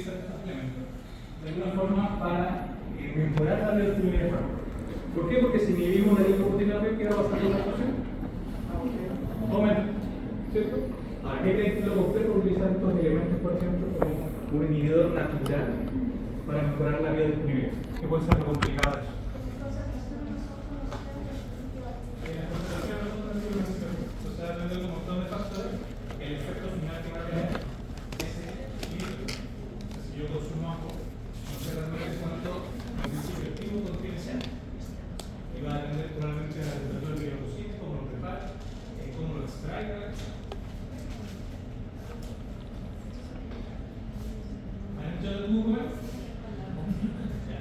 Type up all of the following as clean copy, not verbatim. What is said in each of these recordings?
utilizar estos elementos de alguna forma para mejorar la biodisponibilidad. ¿Por qué? Porque si inhibimos la lipoproteína P, ¿qué va a pasar con la actuación? Aumenta, ¿cierto? ¿A qué te lo compré por utilizar estos elementos, por ejemplo, como un inhibidor natural para mejorar la biodisponibilidad? ¿Qué puede ser complicado eso? Depende de un montón de factores, el efecto final que va a tener ese equilibrio. Si yo consumo algo, no sé realmente cuánto en principio el tipo contiene sal. Y va a depender probablemente de la temperatura que yo lo cocine, cómo lo prepare, cómo lo extraiga. ¿Han escuchado el jugo comer?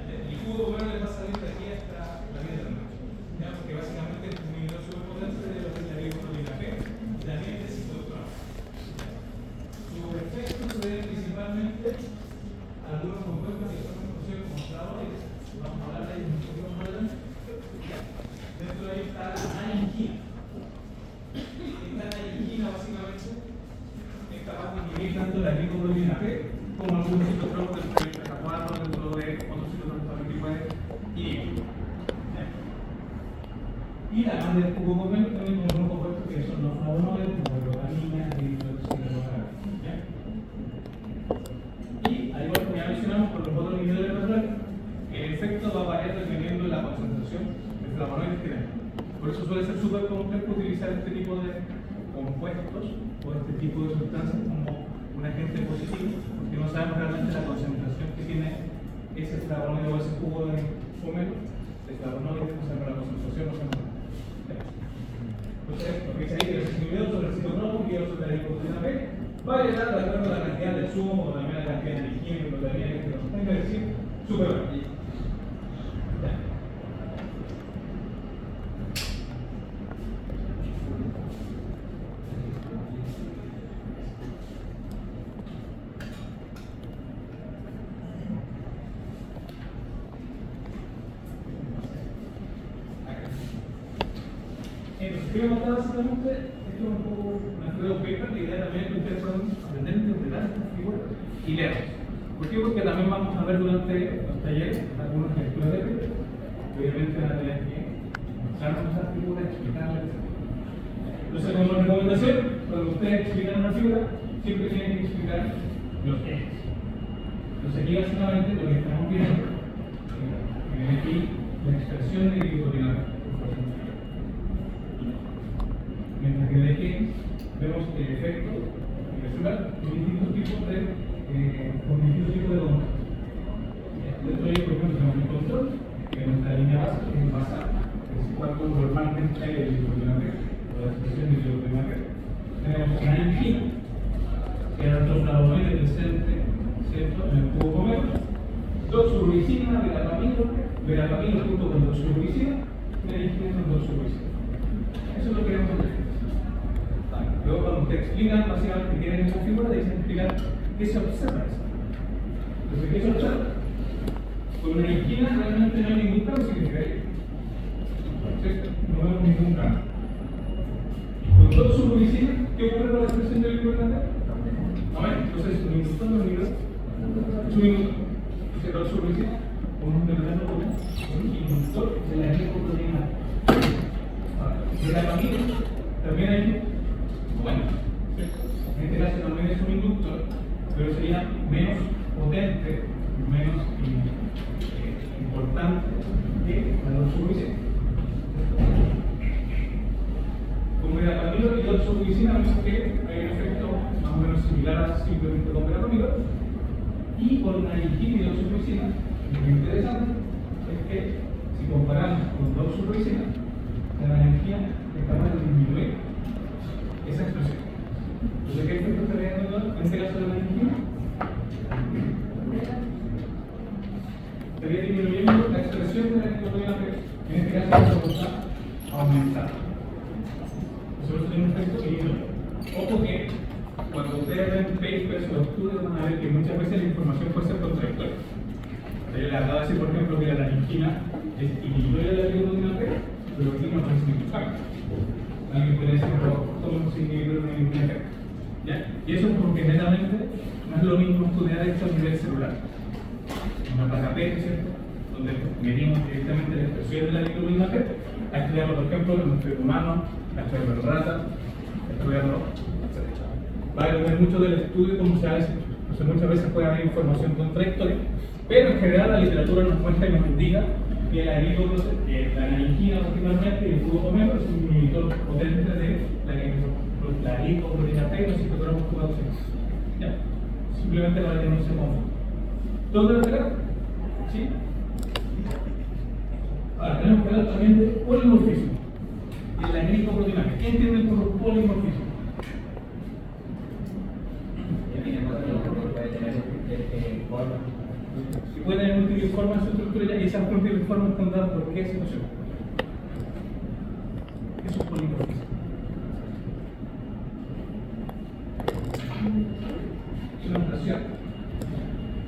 El jugo comer le va a salir de aquí hasta la vida de la noche. ¿Ya? Porque básicamente es un inhibidor superpotente de lo que es la lipoproteína P. También es citocromo. Su efecto se debe principalmente a algunos compuestos que son conocidos como flavonoides. Vamos a hablar de ellos un poquito más adelante. Dentro de ellos está la anhidrina. Esta anhidrina básicamente es capaz de inhibir tanto la lipoproteína P como algunos citocromos del proyecto K4 dentro de otros citocromos también que pueden inhibir. Y además del jugo comento también tenemos unos compuestos que son los flavonoides, como glutamina, eritroxicilona. Y al igual que ya mencionamos con los otros inhibidores naturales, el efecto va a variar dependiendo de la concentración de flavonoides que tenemos. Por eso suele ser súper complejo utilizar este tipo de compuestos o este tipo de sustancias como un agente positivo, porque no sabemos realmente la concentración que tiene ese flavonoide o ese jugo de pomelo de flavonoides, no sabemos la concentración, no sabemos. Entonces, lo que dice ahí que los inhibidores sobre el citocromo y otros sobre la lipoproteína P va a llegar de acuerdo a la cantidad de zumo o también a la cantidad de higiene, proteína que nos tenga que decir, súper bien. Entonces, quiero mostrar básicamente, esto es un poco una figura paper, la idea también es que ustedes puedan aprender a interpretar estas figuras y leerlas. ¿Por qué? Porque también vamos a ver durante los talleres algunas lecturas de paper, que obviamente van a tener que mostrarnos esas figuras, explicarlas, etc. Entonces, como recomendación, cuando ustedes explican una figura, siempre tienen que explicar los ejes. Entonces, aquí básicamente lo que estamos viendo, aquí la expresión de lipoproteína P. Mientras que de aquí vemos el efecto universal de distintos tipos de hormonas. Dentro de ello, por ejemplo, tenemos el control, que es nuestra línea base, que es basal, que es cuando normalmente hay el lipoproteína P, o la expresión de lipoproteína P. Tenemos una anhidrina, que es nuestro flavonoide presente, ¿cierto?, en el jugo pomelo, doxorubicina, verapamilo junto con doxorubicina, y anhidrina con doxorubicina. Eso es lo que queremos hacer. Luego, cuando te explican básicamente que tienen esa figura, te dicen explicar qué se observa. Entonces, ¿qué se observa? Con una anhidrina realmente no hay ningún cambio significativo. No vemos ningún cambio. Con doxorubicina, ¿qué ocurre con la expresión del lipoproteína P? Entonces, un inductor no es un inhibidor. Es un inductor. Entonces, doxorubicina, como un inductor de la lipoproteína P. Verapamilo también hay, bueno, en este caso también es un inductor, pero sería menos potente, menos importante que la doxorubicina. Con verapamilo y doxorubicina vemos que hay un efecto más o menos similar a simplemente con verapamilo, y con una anhidrina y doxorubicina, lo interesante es que si comparamos con doxorubicina, la energía es capaz de disminuir esa expresión. Entonces, ¿qué efecto está teniendo en este caso de la energía? Estaría disminuyendo la expresión de la lipoproteína P. En este caso, está aumentando. Nosotros tenemos un efecto inhibidor. Ojo que cuando ustedes ven papers o estudios, van a ver que muchas veces la información puede ser contradictoria. Yo les acabo de decir, por ejemplo, que la anhidrina es inhibidora de la lipoproteína P, pero aquí no parece ningún cambio. Alguien puede decir, ¿cómo es inhibidor de ningún efecto? ¿Ya? Y eso es porque netamente una es lo mismo estudiar esto a nivel celular. Una placa PET, ¿cierto? Donde medimos directamente la expresión de la microglobina PET, a estudiarlo, por ejemplo, en un ser humano, a estudiarlo en rata, a estudiarlo, etc. Va a depender mucho del estudio cómo se hace. Entonces, muchas veces puede haber información contradictoria, pero en general la literatura nos muestra y nos indica que la naringina, particularmente, y el glucomeno es un inhibidor potente de la lipoproteína P, los citocromos Q12. Ya, simplemente para que no se confunda. ¿Dónde lo tenemos? ¿Sí? Ahora, tenemos que hablar también de polimorfismo. En la glicoproteína. ¿Qué entienden por polimorfismo? Si puede tener múltiples formas en su estructura y esas múltiples formas están dadas por qué situación. Eso es polimorfismo. Es una mutación.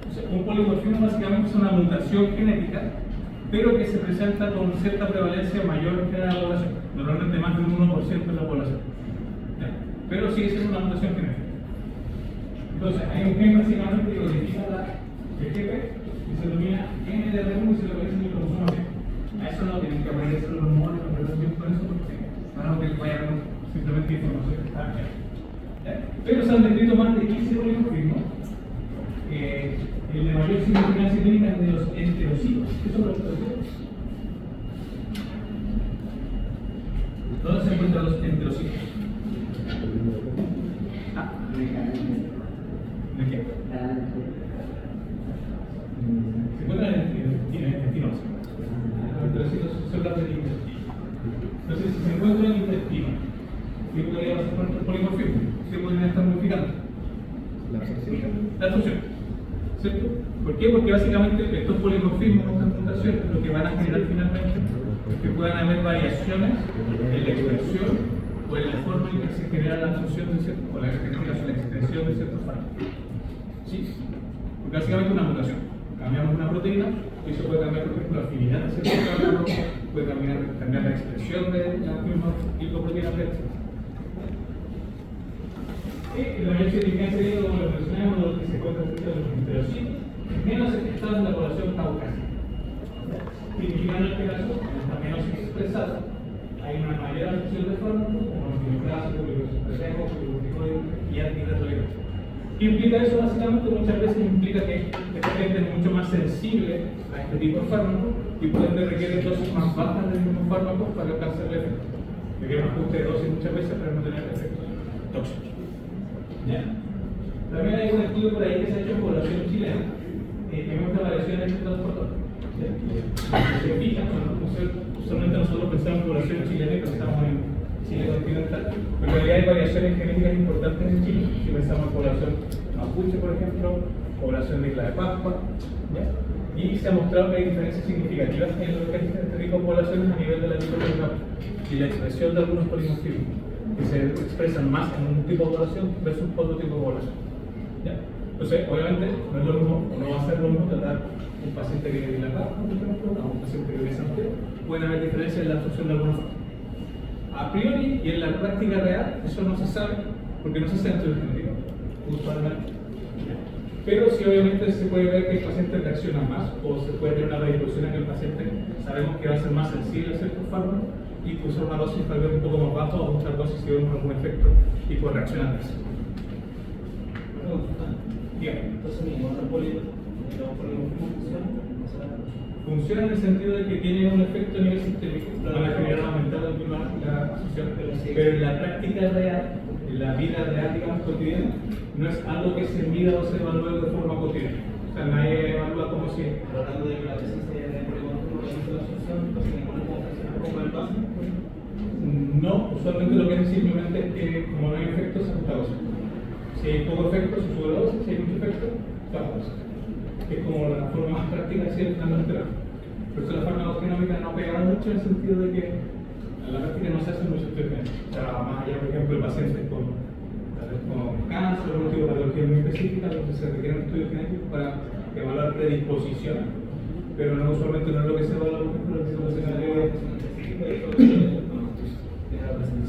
O sea, un polimorfismo básicamente es una mutación genética, pero que se presenta con cierta prevalencia mayor que la población, normalmente más del 1% de la población. Pero sigue siendo una mutación genética. Entonces, hay un gen básicamente que codifica el GP y se denomina NDR1 y se localiza en el cromosoma B. A eso no tienen que aprenderse los hormonas, aprender con eso porque no que vayan simplemente información que está bien. Pero se han descrito más de 15 polimorfismos. El de mayor significancia clínica es de los enterocitos. ¿Qué son los enterocitos? ¿Dónde se encuentran los enterocitos? ¿De qué? Se encuentran en el intestino. Los enterocitos son las del intestino. Entonces, si se encuentran en el intestino, ¿qué podría pasar con el polimorfismo? ¿Qué podrían estar modificando? La absorción. ¿Cierto? ¿Por qué? Porque básicamente estos polimorfismos, estas mutaciones, lo que van a generar finalmente es que puedan haber variaciones en la expresión o en la forma en que se genera la absorción de ciertos, o la expresión de ciertos fármacos. ¿Sí? Porque básicamente es una mutación. Cambiamos una proteína y eso puede cambiar, por ejemplo, la afinidad de ciertos fármacos, puede cambiar la expresión de la misma lipoproteína PET. Y la mayor significancia, como lo mencionamos, lo que se encuentra en los enterocitos, menos expresado en la población caucásica. Significando en este caso, está menos expresado, hay una mayor absorción de fármacos, como los glucósidos, glucósidos, glucósidos y antirretrovirales. ¿Qué implica eso? Básicamente, muchas veces implica que esta gente es mucho más sensible a este tipo de fármacos y por ende requiere dosis más bajas del mismo fármaco para alcanzar el efecto. Requiere un ajuste de dosis muchas veces para no tener efectos tóxicos. ¿Ya? También hay un estudio por ahí que se ha hecho en población chilena que muestra variaciones en este transportador. Si se fijan, usualmente nosotros pensamos en población chilena y pensamos en Chile continental, pero en realidad hay variaciones genéticas importantes en Chile. Si pensamos en población mapuche, por ejemplo, población de Isla de Pascua, ¿ya? Y se ha mostrado que hay diferencias significativas en lo que es este tipo de poblaciones a nivel de la lipoproteína y la expresión de algunos polimorfismos que se expresan más en un tipo de población versus otro tipo de población. ¿Ya? Entonces, obviamente, no es lo mismo, no va a ser lo mismo tratar un paciente que vive en la Pascua, por ejemplo, a un paciente que vive en Santiago. Pueden haber diferencias en la absorción de algunos fármacos. A priori y en la práctica real, eso no se sabe porque no se hace estudio genético, usualmente. Pero sí, obviamente, se puede ver que el paciente reacciona más o se puede tener una predisposición a que el paciente sabemos que va a ser más sensible a ciertos fármacos y usar una dosis tal vez un poco más baja o muchas dosis si vemos algún efecto y por reacción a eso. Entonces, mi monopolio funciona en el sentido de que tiene un efecto a nivel sistémico, van a generar aumentar la absorción, pero en la práctica real, en la vida real, digamos, cotidiana, no es algo que se mida o se evalúe de forma cotidiana. O sea, nadie evalúa como si. Tratando de que la tesis de polimorfismo realiza la absorción, entonces me pone un poco el paso. No, usualmente lo que es simplemente es que como no hay efecto, se ajusta la dosis. Si hay poco efecto, se sube la dosis, si hay mucho efecto, se ajusta la dosis. Que es como la forma más práctica de decir el plan natural. Por eso la farmacogenómica no pega mucho en el sentido de que en la práctica no se hace mucho estudio. O sea, más allá, por ejemplo, el paciente con cáncer o algún tipo de patología muy específica, donde se requiere un estudio genético para evaluar predisposición, pero no usualmente no es lo que se evalúa, por ejemplo, el tipo de escenario.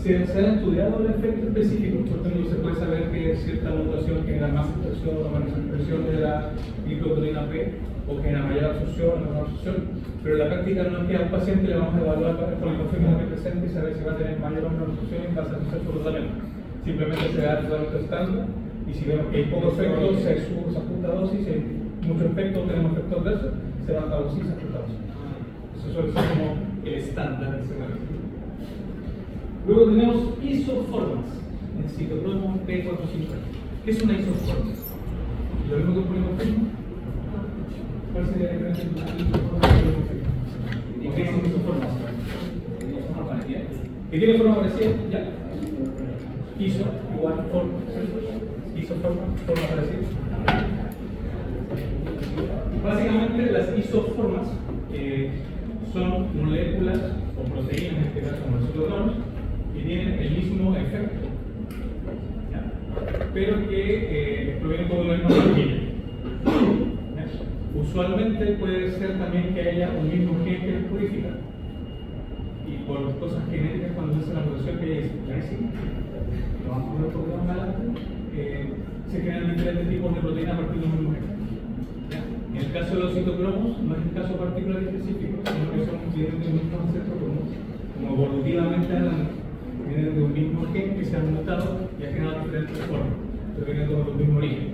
se ha estudiado el efecto específico. Por ejemplo, se puede saber que cierta mutación genera más expresión o menos expresión de la glicoproteína P o genera mayor absorción o menor absorción, pero en la práctica no es que a un paciente le vamos a evaluar con el confirmo que presente y saber si va a tener mayor o menor absorción en base a su tratamiento. Simplemente se da el tratamiento estándar y si vemos que hay poco efecto, se ajusta a dosis, si hay mucho efecto, tenemos efecto adverso, se baja a dosis, se ajusta a dosis. Eso suele ser como el estándar de ese tratamiento. Luego tenemos isoformas, el citocromo P450. ¿Qué es una isoforma? Lo mismo que ponemos aquí. ¿Cuál sería la diferencia entre una isoforma y una isoforma? ¿O qué son isoformas? ¿Qué tiene forma parecida? Ya. Iso igual forma. Isoforma, forma parecida. Básicamente las isoformas son moléculas o proteínas, en este caso como los citocronos, que tienen el mismo efecto, ¿ya? Pero que provienen como de la misma familia. Usualmente puede ser también que haya un mismo gen que los purifica, y por cosas genéticas, cuando se hace la mutación que hay splicing, lo vamos a ver por más adelante, se crean diferentes tipos de proteínas a partir de un mismo gen. En el caso de los citocromos, no es un caso particular y específico, sino que son vienen de un mismo ancestro como evolutivamente hablando. Vienen de un mismo gen que se ha mutado y ha generado diferentes formas, pero vienen todos del mismo origen.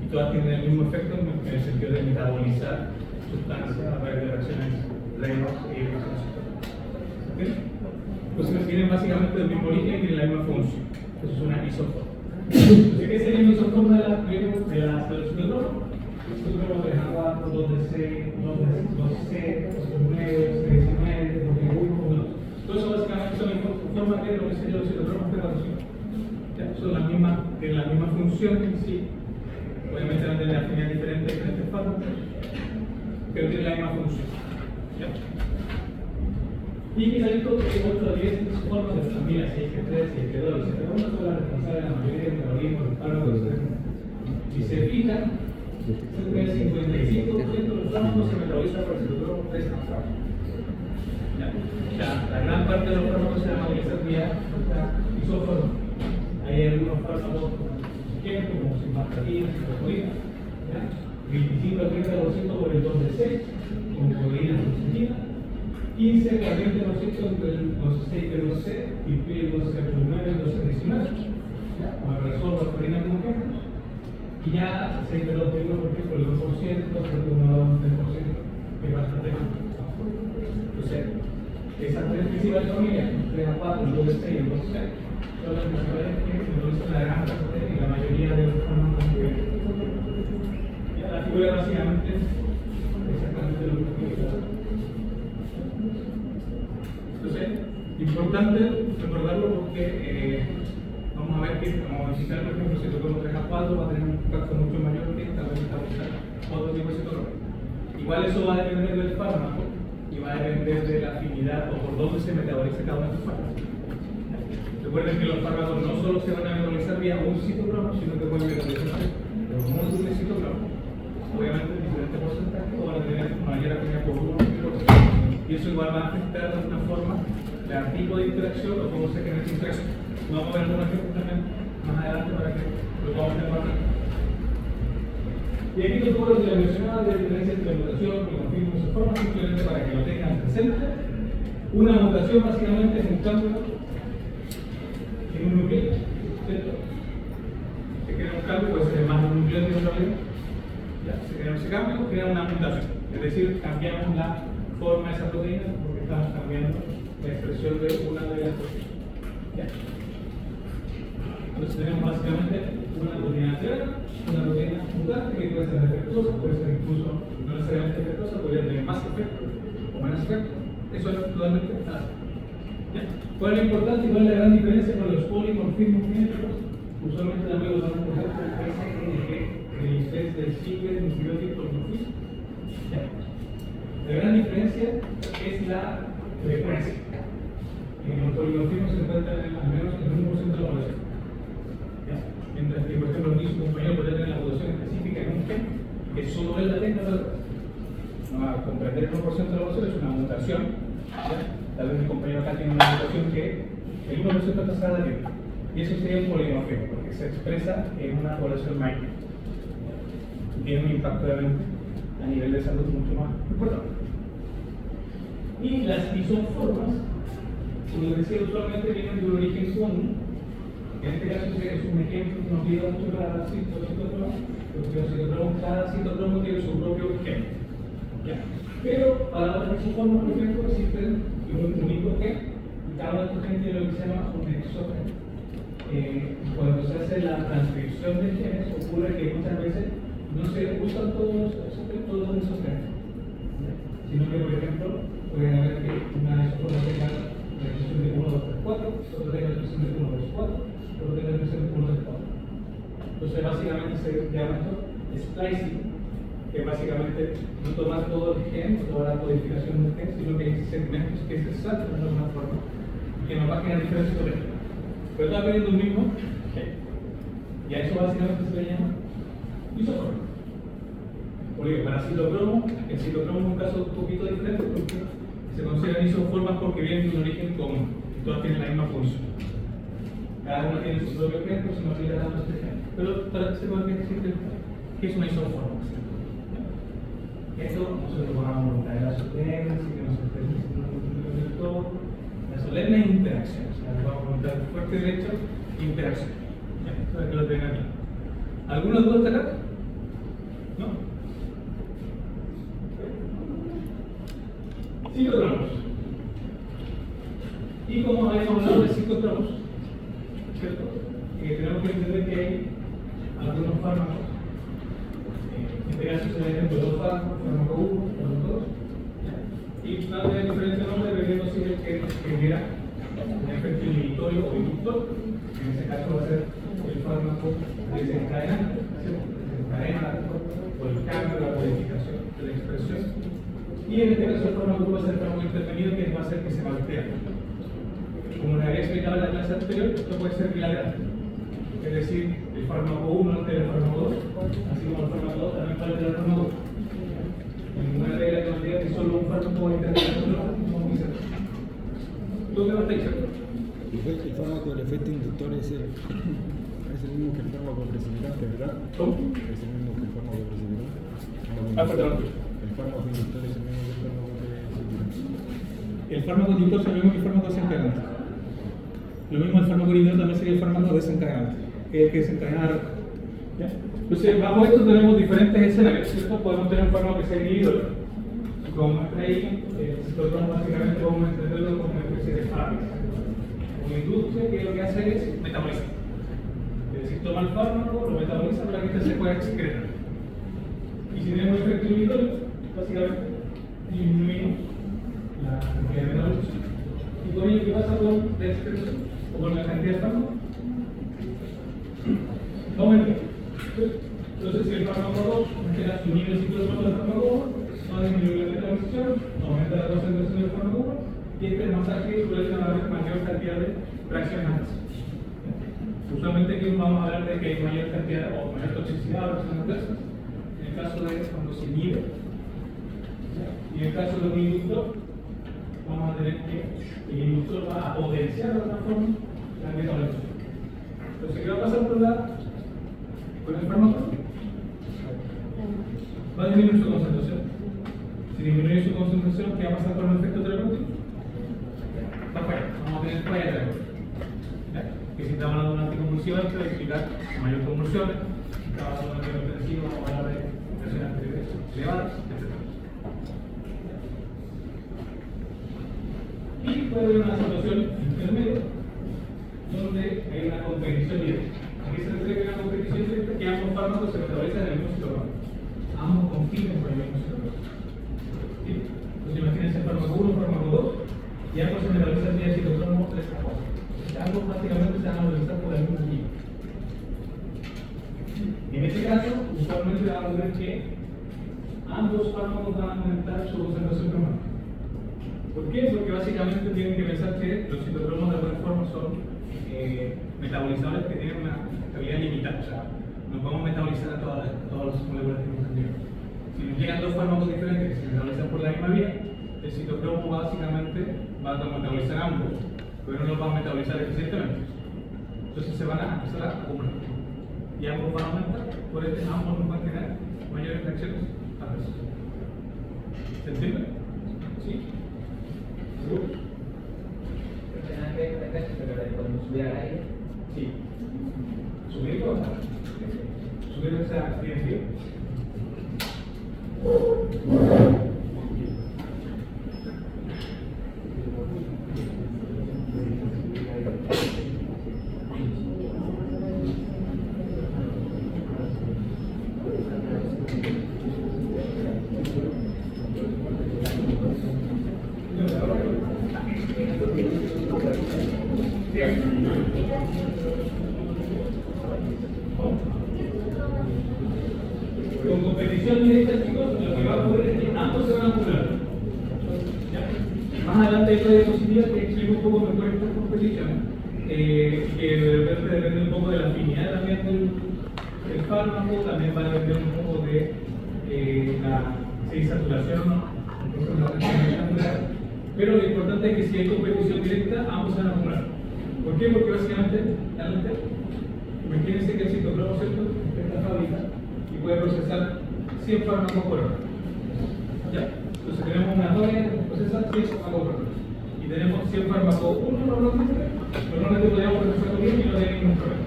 Y todas tienen el mismo efecto en el sentido de metabolizar sustancias a través de reacciones renales y reacciones. Entonces vienen básicamente del mismo origen y tienen la misma función. Eso es una isoforma. Entonces, ¿qué sería una isoforma de los citocromos? Citocromo 3A4, 2DC, 2C, 2C9, 3C9, 2D1, todo eso básicamente son formas de lo que sería los citocromos P450. Son las mismas, tienen la misma función en sí. Obviamente van a tener afinidad diferente de diferentes fármacos, pero tienen la misma función. ¿Ya? Y que hay 8 a 10 formas de la familia 6G3, 6G2, 6G1 son las responsables de la mayoría del metabolismo, los fármacos, etc. Si se fijan, cerca del 55% de los fármacos se metabolizan por el citocromo 3A. La gran parte de los fármacos se metabolizan vía isoforma. Hay algunos fármacos como simvastatina, citocroina, 25 a 30% por el 2D6, como codeína, fluoxetina, 15 a 20% entre los 6G2C y el 12H9 y el 12H19, como el resol o farina como ejemplos. Y ya 6G2 por ejemplo, el 2%, el 1,2%, que es bastante bajo. Entonces, esas tres principales familias, 3A4, el 2D6 y el 12C, son las principales que introducen la gran parte y la mayoría de los fármacos que ya la figura básicamente exactamente lo que entonces, importante recordarlo porque vamos a ver que como visitar, por ejemplo, si tocamos 3A4 va a tener un impacto mucho mayor que tal vez estabilizar otro tipo de citocromo. Igual eso va a depender del fármaco y va a depender de la afinidad o por dónde se metaboliza cada uno de los fármacos. Recuerden que los fármacos no solo se van a metabolizar vía un citocromo, sino que pueden metabolizar los múltiples citocromos. Obviamente en diferentes porcentajes o van a tener mayor afinidad por uno que por otro. Y eso igual va a afectar de alguna forma el tipo de interacción o cómo se genera esa interacción. Vamos a ver algunos ejemplos también más adelante para que lo podamos tener más claro. Y aquí los números de la mencionada de diferencia entre mutación y confirmo su forma, simplemente para que lo tengan presente. Una mutación básicamente es un cambio en un nucleótido, ¿cierto? Se crea un cambio, puede ser más de un nucleótido en realidad. Ya, se crea ese cambio, crea una mutación. Es decir, cambiamos la forma de esa proteína porque estamos cambiando la expresión de una de las proteínas. ¿Ya? Entonces tenemos básicamente una proteína clara, una proteína mutante que puede ser defectuosa, puede ser incluso no necesariamente defectuosa, podría tener más efecto o menos efecto. Eso es totalmente fácil. ¿Cuál es lo importante y cuál es la gran diferencia con los polimorfismos genéticos? Usualmente también lo damos por ejemplo el estrés del ciclo nucleótido polymorfismo. La gran diferencia es la frecuencia. Los polimorfismos se encuentran al menos en el 1% de la población. Mientras que, por ejemplo, aquí su compañero podría tener la mutación específica en un gen que solo él la tenga, no va a comprender el 1% de la población, es una mutación. Tal vez mi compañero acá tiene una mutación que el 1% de tasa de la Tierra. Y eso sería un polimorfismo, porque se expresa en una población mayor. Tiene un impacto obviamente a nivel de salud mucho más importante. Y las isoformas, como les decía, usualmente vienen de un origen común. En este caso es un ejemplo que nos ayuda mucho para la citocromo, porque los citocromos, cada citocromo tiene su propio gen. ¿Ya? Pero para las isoformas, por ejemplo, existen un único gen, y cada uno de estos genes tiene lo que se llama un exogen. Cuando se hace la transcripción de genes, ocurre que muchas veces no se usan todos esos genes, sino que, por ejemplo, pueden haber que una isoforma tenga la expresión de 1, 2, 3, 4, otro tenga la expresión de 1, 2, 4, otro tenga la expresión de 1, 2, 4. Entonces, básicamente se llama esto splicing, que básicamente no toma todo el gen, o toda la codificación del gen, sino que hay segmentos que se saltan de alguna forma y que nos va a generar diferencias sobre esto. Pero está teniendo un mismo gen. Y a eso básicamente se le llama isoforma. Porque para citocromo, el citocromo es un caso un poquito diferente porque se consideran isoformas porque vienen de un origen común. Todas tienen la misma función. Cada una tiene su propio gen, pero se nos olvida dando este gen. Pero para que sepan qué es una isoforma. Esto nosotros llamamos la solemne, así que no se esté del todo. La solemne es interacción. O sea, vamos a contar fuerte derecho, interacción. Ya, para que lo tengan aquí. ¿Alguna duda hasta acá? ¿No? Citocromos. Y como habíamos hablado de citocromos, ¿cierto? Tenemos que entender que hay algunos fármacos. En este caso se ven dos fármacos, fármaco 1, fármaco 2. Y van a tener diferentes nombres dependiendo si el que genera un efecto inhibitorio o inductor. En este caso va a ser el fármaco desencadenante, desencadena por el cambio, la modificación de la expresión. Y en este caso el fármaco va a ser el fármaco intervenido que va a hacer que se maltea. Como les había explicado en la clase anterior, esto puede ser bilateral. Es decir, el fármaco 1 altera el fármaco 2, así como el fármaco 2 también puede alterar el fármaco 2. En ninguna regla que nos diga que solo un fármaco va a intervenir con otro, no es muy cierto. ¿Tú qué vas a decir? El fármaco del efecto inductor es el mismo que el fármaco precipitante, ¿verdad? ¿Cómo? Es el mismo que el fármaco precipitante. Perdón. El fármaco inductor es el mismo que el fármaco precipitante. El fármaco inductor es el mismo que el fármaco desencadenante. Lo mismo el fármaco inhibidor también sería el fármaco desencadenante, que es el que desencadena la respuesta. ¿Ya? Entonces, bajo esto tenemos diferentes escenarios, ¿cierto? Podemos tener un fármaco que sea inhibidor. Como muestra ahí, el citocromo básicamente podemos entenderlo como una especie de fábrica. Una industria que lo que hace es metabolizar. Es decir, toma el fármaco, lo metaboliza para que este se pueda excretar. Y si tenemos un efecto inhibitorio, básicamente disminuimos la cantidad de metabolización. ¿Y con ello qué pasa con la excreción? ¿O con la cantidad de fármaco? Aumenta. Entonces, si el fármaco 2 genera su nivel de ciclo del fármaco 1, va a disminuir la metabolización, aumenta la concentración del fármaco 1, y este es más ágil suele tener una mayor cantidad de reacciones adversas. Usualmente aquí vamos a hablar de que hay mayor cantidad o mayor toxicidad de reacciones adversas, en el caso de cuando se inhibe. Y en el caso de un inductor, vamos a tener que el inductor va a potenciar de otra forma la metabolización. Entonces, ¿qué va a pasar con el fármaco? Va a disminuir su concentración. Si disminuye su concentración, ¿qué va a pasar con el efecto terapéutico? Va a fallar. Vamos a tener falla terapéutica. Que si estamos hablando de un anticonvulsivante, va a explicar mayor convulsiones. Si estamos hablando de un antihipertensivo, vamos a hablar de presiones arteriales elevadas, etc. Y puede haber una situación intermedia donde hay una competición directa. ¿A qué se refiere a una competición directa? Que ambos fármacos se metabolizan en el mismo citocromo. Ambos compiten por el mismo citocromo. ¿Sí? Entonces imagínense el fármaco 1, fármaco 2, y ambos se metabolizan vía citocromo 3 a 4. Ambos básicamente se van a movilizar por el mismo químico. En este caso, usualmente vamos a ver que ambos fármacos van a aumentar su concentración cromática. ¿Por qué? Porque básicamente tienen que pensar que los citocromos de alguna forma son metabolizadores que tienen una estabilidad limitada. O sea, no podemos metabolizar a todas las moléculas que hemos tenido. Si nos llegan dos fármacos diferentes que se metabolizan por la misma vía, el citocromo básicamente va a metabolizar ambos pero no los van a metabolizar eficientemente. Entonces se van a empezar a acumular. Y ambos van a aumentar, por ende ambos nos van a generar mayores reacciones adversas. ¿Se entiende? ¿Sí? ¿Seguro? Cuando subir al aire, Sí. Subir o bajar. Subir esa frío. Con competición directa, chicos, lo que va a ocurrir es que ambos se van a acumular. ¿Ya? Más adelante hay otra diapositiva que explica un poco mejor esta competición, que de repente depende un poco de la afinidad también del fármaco, también va a depender un poco de la saturación o no. Pero lo importante es que si hay competición directa, ambos se van a acumular. ¿Por qué? Porque básicamente, imagínense que el citocromo, ¿cierto?, está en fábrica y puede procesar 100 fármacos por hora. ¿Ya? Entonces tenemos una doble que procesa 100 fármacos por hora. Y tenemos 100 fármacos 1 normalmente, pero no le podríamos procesar bien y no tiene ningún problema.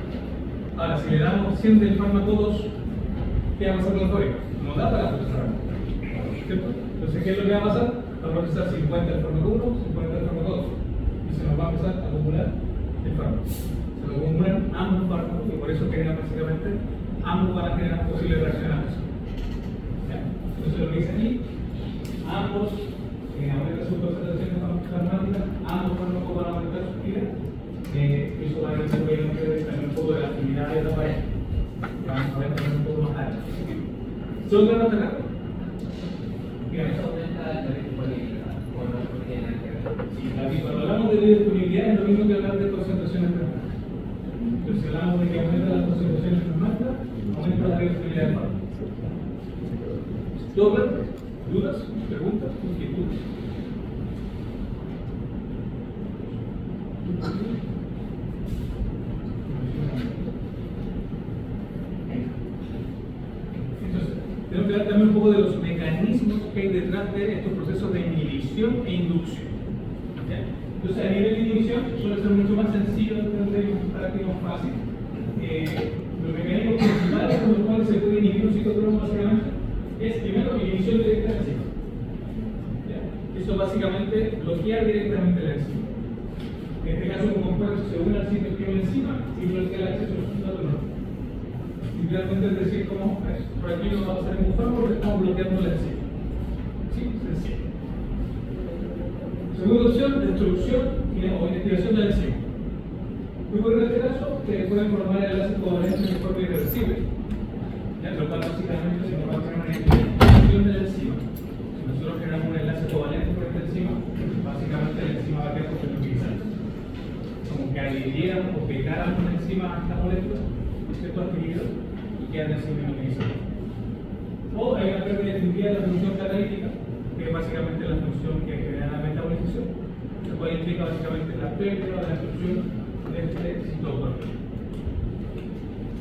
Ahora, si le damos 100 del fármaco 2, ¿qué va a pasar con la fábrica? No da para procesar. ¿Cierto? Entonces, ¿qué es lo que va a pasar? Va a procesar 50 del fármaco 1, 50 del fármaco 2. Y se nos va a empezar a acumular el fármaco. Se nos acumulan ambos fármacos y por eso generan básicamente, ambos van a generar posibles reacciones. Entonces, lo que dice aquí, ambos aumentan su concentración farmacéutica, ambos fármacos van a aumentar su actividad. Eso va a ser también un poco de la actividad de la pareja. Vamos a ver también un poco más tarde. ¿Son claros hasta acá? Sí, cuando hablamos de biodisponibilidad es lo mismo que hablar de concentraciones plasmáticas. Entonces, si hablamos de que aumenta las concentraciones plasmáticas, aumenta la biodisponibilidad del fármaco. ¿Todo claro? ¿Dudas? ¿Preguntas? ¿Inquietudes? Entonces, tenemos que hablar también un poco de los mecanismos que hay detrás de estos procesos de inhibición e inducción. ¿Ya? Entonces, a nivel de inhibición suele ser mucho más sencillo de entender y más práctico, más fácil. Los mecanismos principales con los cuales se puede inhibir un citocromo básicamente es primero inhibición directa de la enzima. ¿Ya? Eso básicamente bloquea directamente la enzima. En este caso, un compuesto se une al sitio que tiene enzima y bloquea el acceso a los sustratos no. Literalmente es decir, como por aquí no va a pasar ningún fármaco porque estamos bloqueando la enzima. ¿Sí? Sencillo. Segunda opción, destrucción o inactivación de la enzima. Muy bueno en este caso, que pueden formar enlaces covalentes de forma irreversible. Ya, lo cual básicamente se nos va a tener una inactivación de la enzima. Si nosotros generamos un enlace covalente por esta enzima, básicamente la enzima va a quedar utilizada. Como que adhiriéramos o pegáramos la enzima a esta molécula, ¿cierto? Adquirido, y quedan enzima inutilizada. O hay una pérdida definitiva de la función catalítica, que es básicamente la función que genera la metabolización, lo cual implica básicamente la pérdida de la función de este citocromo.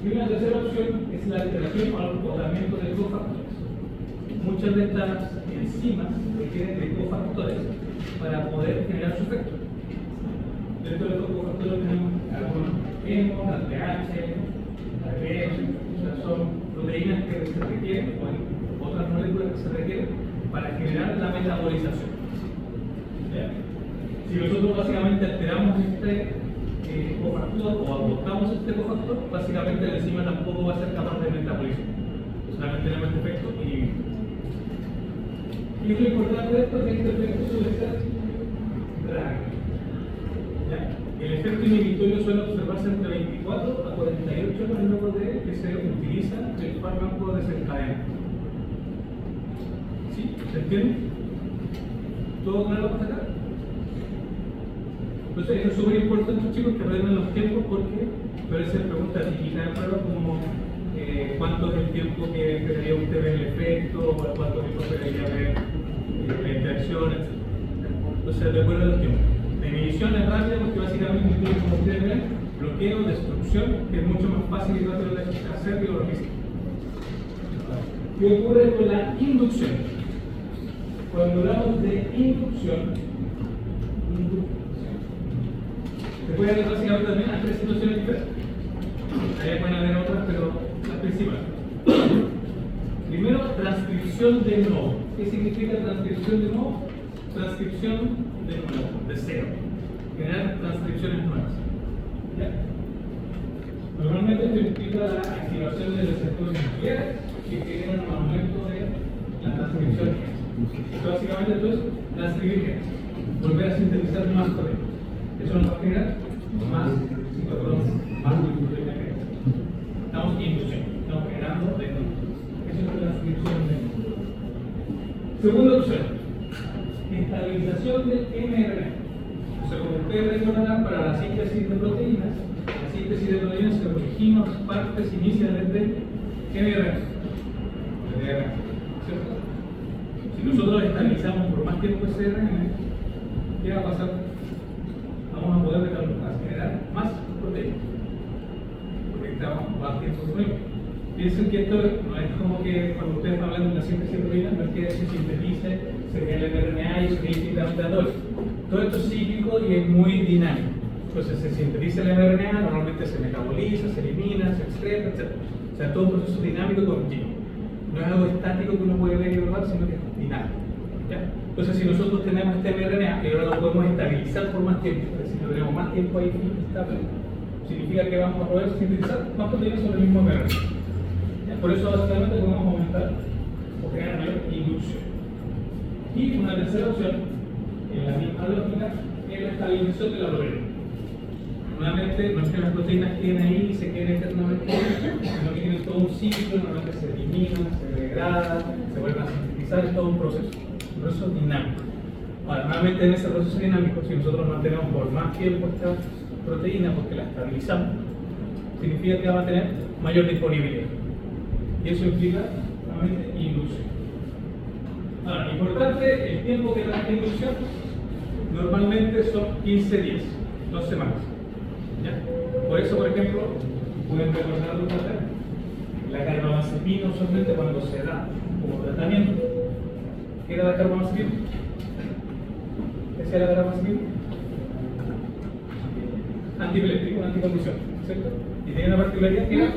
Y una tercera opción es la alteración o agotamiento de cofactores. Muchas de estas enzimas requieren de cofactores para poder generar su efecto. Dentro de los cofactores tenemos algunos hemo, ATH, ATP, o sea, son proteínas que se requieren, o otras moléculas que se requieren para generar la metabolización. ¿Ya? Si nosotros básicamente alteramos este cofactor o agotamos este cofactor, básicamente la enzima tampoco va a ser capaz de metabolizar. Solamente tenemos este efecto inhibidor. Y lo importante de esto es que este efecto suele ser drag. El efecto inhibitorio suele observarse entre 24 a 48 horas luego de que se utiliza el fármaco desencadenante. ¿Sí? ¿Se entiende? ¿Todo claro hasta acá? Entonces, eso es súper importante, chicos, que aprendan los tiempos porque puede ser pregunta típica, claro, como cuánto es el tiempo que esperaría usted ver el efecto, o cuánto tiempo esperaría ver la interacción, etc. Entonces, recuerden los tiempos. De inhibición es rápida porque básicamente incluye, como ustedes ven, bloqueo, destrucción, que es mucho más fácil y rápido de hacer que lo logístico. ¿Qué ocurre con la inducción? Cuando hablamos de inducción, se puede ver básicamente también a tres situaciones diferentes. Ahí pueden haber otras, pero las principales. Primero, transcripción de nuevo. ¿Qué significa transcripción de nuevo? Transcripción de nuevo, de cero. Generar transcripciones nuevas. ¿Ya? Normalmente esto implica la activación de receptores nucleares que generan un aumento de la transcripción. Esto básicamente entonces transcribir genes, volver a sintetizar más proteínas. Eso nos va a generar más citocromo, más proteína que estamos en inducción, estamos generando de nuevo. Eso es la transcripción de nuevo. Segunda opción, estabilización del mRNA. O sea, como ustedes recordarán, para la síntesis de proteínas, la síntesis de proteínas se originan partes iniciales de mRNA. ¿Cierto? Si nosotros estabilizamos por más tiempo ese RNA, ¿qué va a pasar? Vamos a poder generar más proteínas. Porque estamos más tiempo con ello. Piensen que esto no es como que cuando ustedes hablan de la síntesis de proteínas, no es que se sintetice, se genera el RNA y se genera todo esto es cíclico y es muy dinámico. Entonces se sintetiza el RNA, normalmente se metaboliza, se elimina, se excreta, etc. O sea, todo un proceso dinámico y continuo. No es algo estático que uno puede ver y evaluar, sino que es dinámico. ¿Ya? Entonces, si nosotros tenemos este mRNA y ahora lo podemos estabilizar por más tiempo, es decir, tenemos más tiempo ahí estable, significa que vamos a poder sintetizar más proteínas sobre el mismo mRNA. ¿Ya? Por eso, básicamente, podemos aumentar o crear mayor inducción. Y una tercera opción, en la misma lógica, es la estabilización de la proteína. Nuevamente, no es que las proteínas queden ahí y se queden eternamente, sino que tienen todo un ciclo, normalmente se eliminan, se degradan, se vuelven a sintetizar, es todo un proceso dinámico. Ahora, nuevamente en ese proceso dinámico, si nosotros mantenemos por más tiempo esta proteína porque la estabilizamos, significa que va a tener mayor disponibilidad. Y eso implica, nuevamente, inducción. Ahora, importante, el tiempo que da la inducción normalmente son 15 días, 2 semanas. ¿Ya? Por eso, por ejemplo, pueden recordar la carbamazepina usualmente cuando se da como tratamiento. ¿Qué era la carbamazepina? ¿Qué era la carbamazepina? Antipiléptico, anticonvulsión, ¿cierto? Y tenía una particularidad que era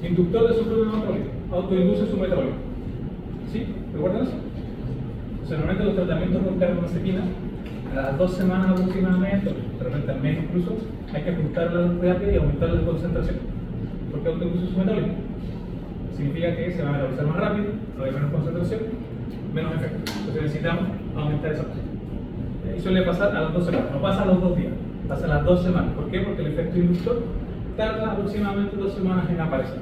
inductor de su propio metabolismo, autoinduce su metabolismo. ¿Sí? ¿Recuerdan eso? O sea, normalmente los tratamientos con carbamazepina, a las 2 semanas aproximadamente, de repente al mes incluso, hay que ajustar la terapia y aumentar la concentración, porque autoinduce su metabolismo. Significa que se va a metabolizar más rápido, no hay menos concentración, menos efecto. Entonces necesitamos aumentar esa cosa. Y suele pasar a las 2 semanas, no pasa a los 2 días, pasa a las 2 semanas. ¿Por qué? Porque el efecto inductor tarda aproximadamente 2 semanas en aparecer.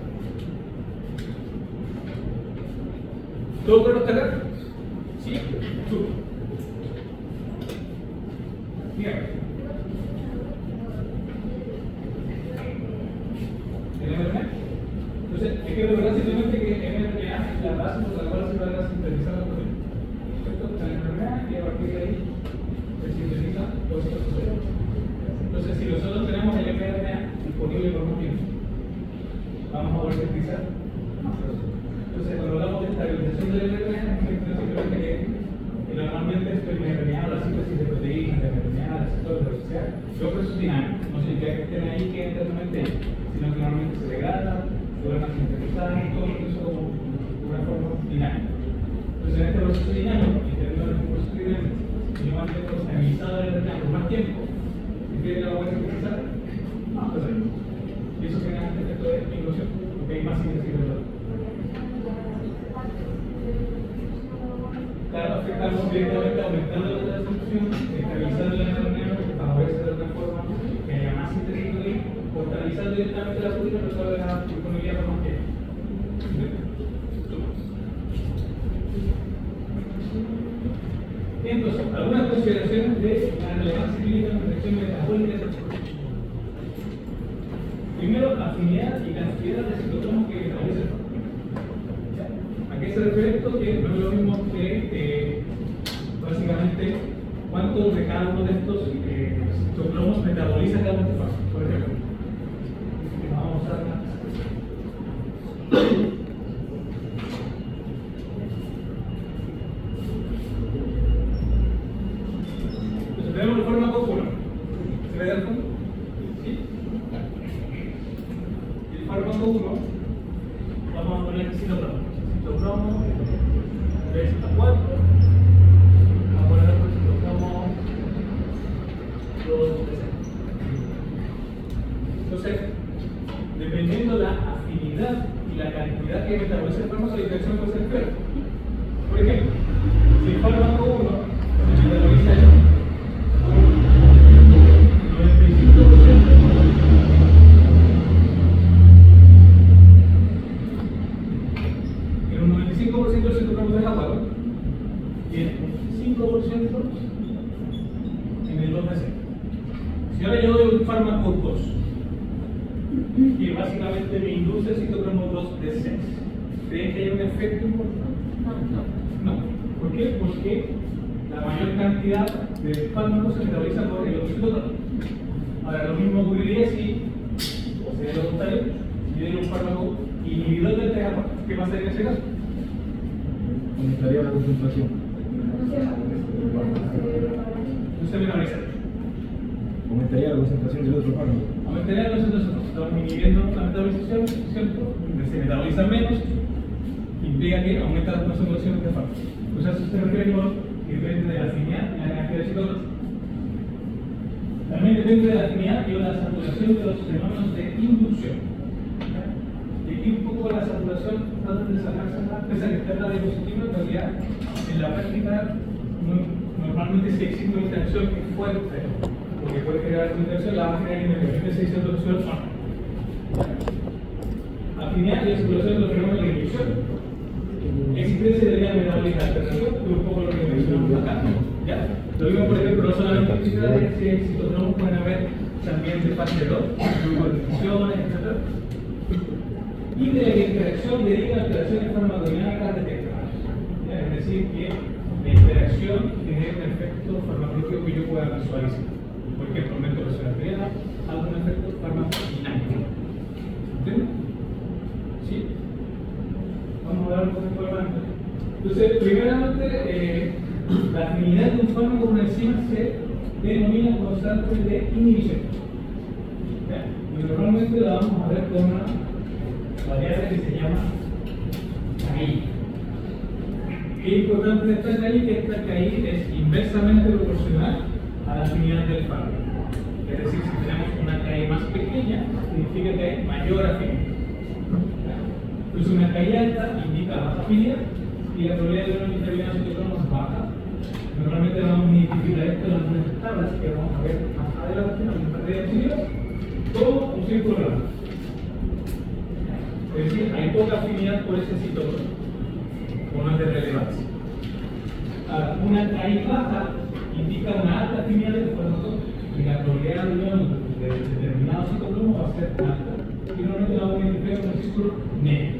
¿Todo claro hasta acá? Sí, súper. Dígame. ¿El mRNA? Entonces, hay que recordar simplemente que mRNA es la base por la cual se va a sintetizar la proteína. ¿Cierto? El mRNA y a partir de ahí se sintetiza todos estos procesos. Entonces, si nosotros tenemos el mRNA disponible por un tiempo, vamos a poder sintetizar más procesos. Entonces, cuando hablamos de estabilización del mRNA, simplemente que normalmente esto es mRNA, la síntesis de proteínas, de mRNA, receptores, de lo que sea, son procesos dinámicos. No significa que estén ahí, que eternamente, sino que normalmente se degradan, se vuelven a sintetizar y todo eso como una forma dinámica. Entonces, en este proceso dinámico, y teniendo un proceso dinámico, si yo mantengo estabilizado el mRNA por más tiempo, ¿significa que la voy a sintetizar? Más proteínas. Y eso genera este efecto de inclusión, porque hay más síntesis de proteínas. Claro, afectamos directamente aumentando la transcripción, estabilizando la mRNA, que favorece de otra forma que haya más síntesis de proteína, o estabilizando directamente la proteína, pero solo la disponibilidad por más tiempo. Entonces, algunas consideraciones de la relevancia clínica en la infección metabólica de esta. Primero, afinidad y cantidad de citocromas que establecen. ¿A qué se refiere esto? Que no es lo mismo que básicamente ¿Cuántos de cada uno de estos citocromos metaboliza cada uno de estos? Por ejemplo, vamos a ver. Entonces tenemos el fármaco 1. ¿Se ve al fondo? ¿Sí? El fármaco 1, vamos a poner citocromo. Citocromo beta 4. Vamos a poner el citocromo 2. Entonces, dependiendo de la afinidad y la cantidad que metaboliza el fármaco, la interacción puede ser peor. Por ejemplo, si el fármaco 1 se metaboliza en 95%, en un 95% del citocromo de agua y en un 5% en el 2 de C. Si ahora yo doy un fármaco 2, que básicamente me induce el citocromo 2 de 6, ¿creen que hay un efecto importante? No. ¿Por qué? Porque la mayor cantidad de fármacos se metaboliza por el otro citocromo. Ahora, lo mismo ocurriría si, o sea, lo contrario, si yo doy un fármaco inhibidor del TGA. ¿Qué pasaría en ese caso? Aumentaría la concentración. No se metaboliza. Aumentaría la concentración del otro fármaco. Aumentaría la concentración. Estamos inhibiendo la metabolización, ¿cierto? Se metaboliza menos, implica que aumenta la concentración de fármacos. O sea, eso se refiere con que depende de la afinidad y la cantidad de citocromo. También depende de la afinidad y de la saturación de los fenómenos de inducción. Y aquí un poco la saturación trata de sacarse esa que está en la diapositiva, en realidad en la práctica normalmente si existe una interacción que es fuerte, porque puede generar una interacción, la va a generar independientemente si existe otra opción o no. Afinidad y saturación de los fenómenos de inducción. Existencia de vía metabólica alternativa, que un poco lo que mencionamos acá. ¿Ya? Lo mismo, por ejemplo, no solamente en si hay citocromos, pueden haber también de fase 2, infecciones, etc. Y de la interacción deriva alteraciones farmacodinámicas detectadas. Es decir, que la interacción genera un efecto farmacológico que yo pueda visualizar. Por ejemplo, aumento de presión arterial, algún efecto farmacodinámico. ¿Entienden? ¿Sí? Vamos a hablar un poco más. Entonces, primeramente, la afinidad de un fármaco con una enzima se denomina constante de inhibición. ¿Ya? Y normalmente la vamos a ver con una variable que se llama KI. Qué importante de esta KI, que esta KI es inversamente proporcional a la afinidad del fármaco. Es decir, si tenemos una KI más pequeña, significa que hay mayor afinidad. Entonces, una KI alta indica baja afinidad y la probabilidad de una determinada citocromo es baja. Normalmente vamos a identificar esto en algunas tablas que vamos a ver más adelante en la diapositiva, todo un círculo blanco. Es decir, hay poca afinidad por ese citocromo, o no es de relevancia. Ahora, una KI baja indica una alta afinidad del fármaco y la probabilidad de unión de determinado citocromo va a ser alta. Y normalmente la vamos a identificar con un círculo negro.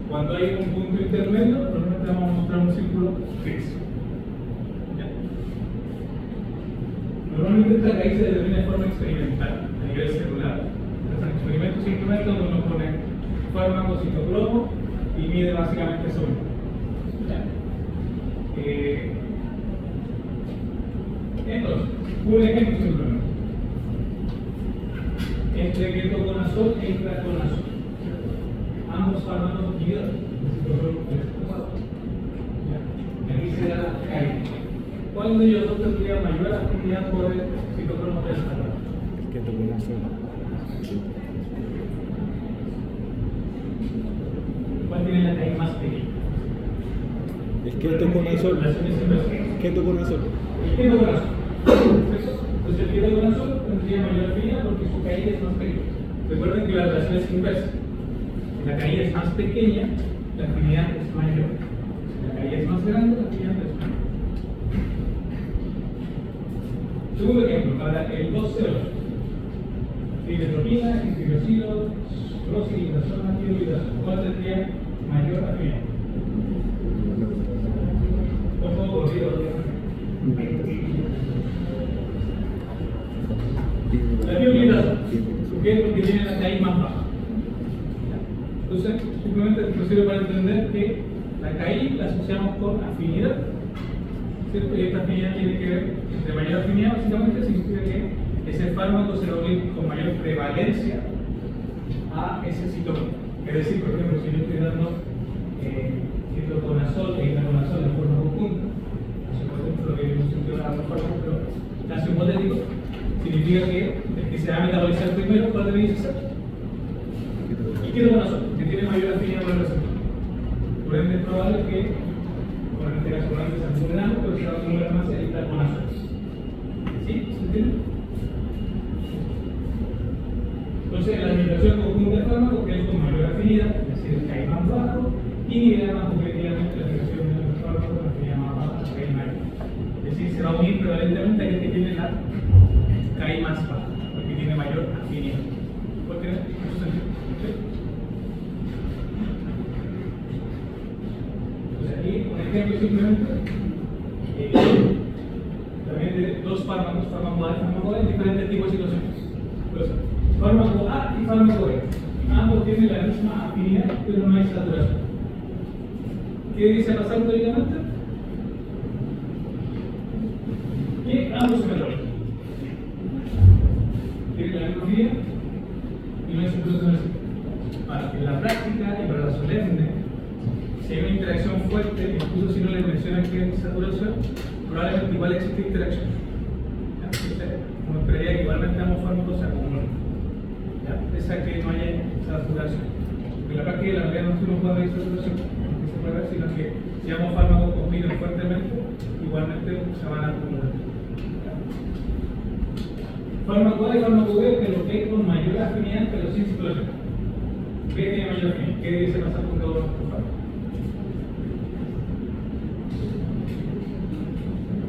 Cuando hay un punto intermedio, normalmente vamos a mostrar un círculo gris. Normalmente esta raíz se determina de forma experimental, a nivel celular. Entonces, en experimentos simplemente donde uno pone fármaco, citocromo y mide básicamente eso. Entonces, un ejemplo simplemente. Entre ketoconazol e itraconazol. Ambos fármacos inhibidores. Aquí se da la caída. ¿Cuál de ellos dos tendría mayor afinidad por el citocromo 3? Ketoconazol. ¿Cuál tiene la caída más pequeña? El ketoconazol. Ketoconazol. El ketoconazol. Entonces el ketoconazol tendría mayor afinidad porque su caída es más pequeña. Recuerden que la relación es inversa. Si la caída es más pequeña, la afinidad es mayor. Si la caída es más grande, la afinidad es mayor. Segundo ejemplo, para el 208. Tritropina, hidroxilo, rosiglitazona, hidroglitazona. ¿Cuál tendría mayor afinidad? Un poco corrido. más baja. Entonces, simplemente nos sirve para entender que la KI la asociamos con afinidad, ¿cierto? Y esta afinidad tiene que ver, de mayor afinidad básicamente significa que ese fármaco se va a unir con mayor prevalencia a ese citocromo. Es decir, por ejemplo, si yo estoy dando ketoconazol e itaconazol en forma conjunta, por ejemplo, que no funciona de forma, pero caso hipotético, significa que el que se va a metabolizar primero, ¿cuál debería ser? Y ketoconazol, que tiene mayor afinidad con el receptor. Por ende, es probable que, bueno, en este caso, probablemente se acumulan, pero se va a acumular más el itaconazol. ¿Sí? ¿Se entiende? Entonces, la administración conjunta de fármacos, que es con mayor afinidad, es decir, que hay más bajo, inhibirá más competitivamente la aplicación de los fármacos con afinidad más baja, que hay mayor. Es decir, se va a unir prevalentemente a aquel que tiene la KI más baja, porque tiene mayor afinidad. ¿Puede tener eso sentido? ¿Sí? Entonces, aquí, un ejemplo simplemente, también de dos fármacos, fármaco A y fármaco B, en diferentes tipos de situaciones. Entonces, fármaco A y fármaco B. Ambos tienen la misma afinidad, pero no hay saturación. ¿Qué dice pasar teóricamente? Que ambos se metabolizan. Tienen la misma afinidad y no hay saturación. Ahora, en la práctica y para la solemne, si hay una interacción fuerte, incluso si no les mencionan que hay saturación, probablemente igual existe interacción. Entonces, como esperaría que igualmente ambos fármacos se acumulen. Esa que no haya saturación. Porque la práctica de la realidad no se nos puede ver saturación, no se puede ver, sino que si ambos fármacos compiten fuertemente, igualmente se van a acumular. Fármaco A y fármaco B, que lo que hay con mayor afinidad, pero sin saturación. ¿Qué tiene mayor afinidad? ¿Qué dice pasar con cada uno de estos fármacos?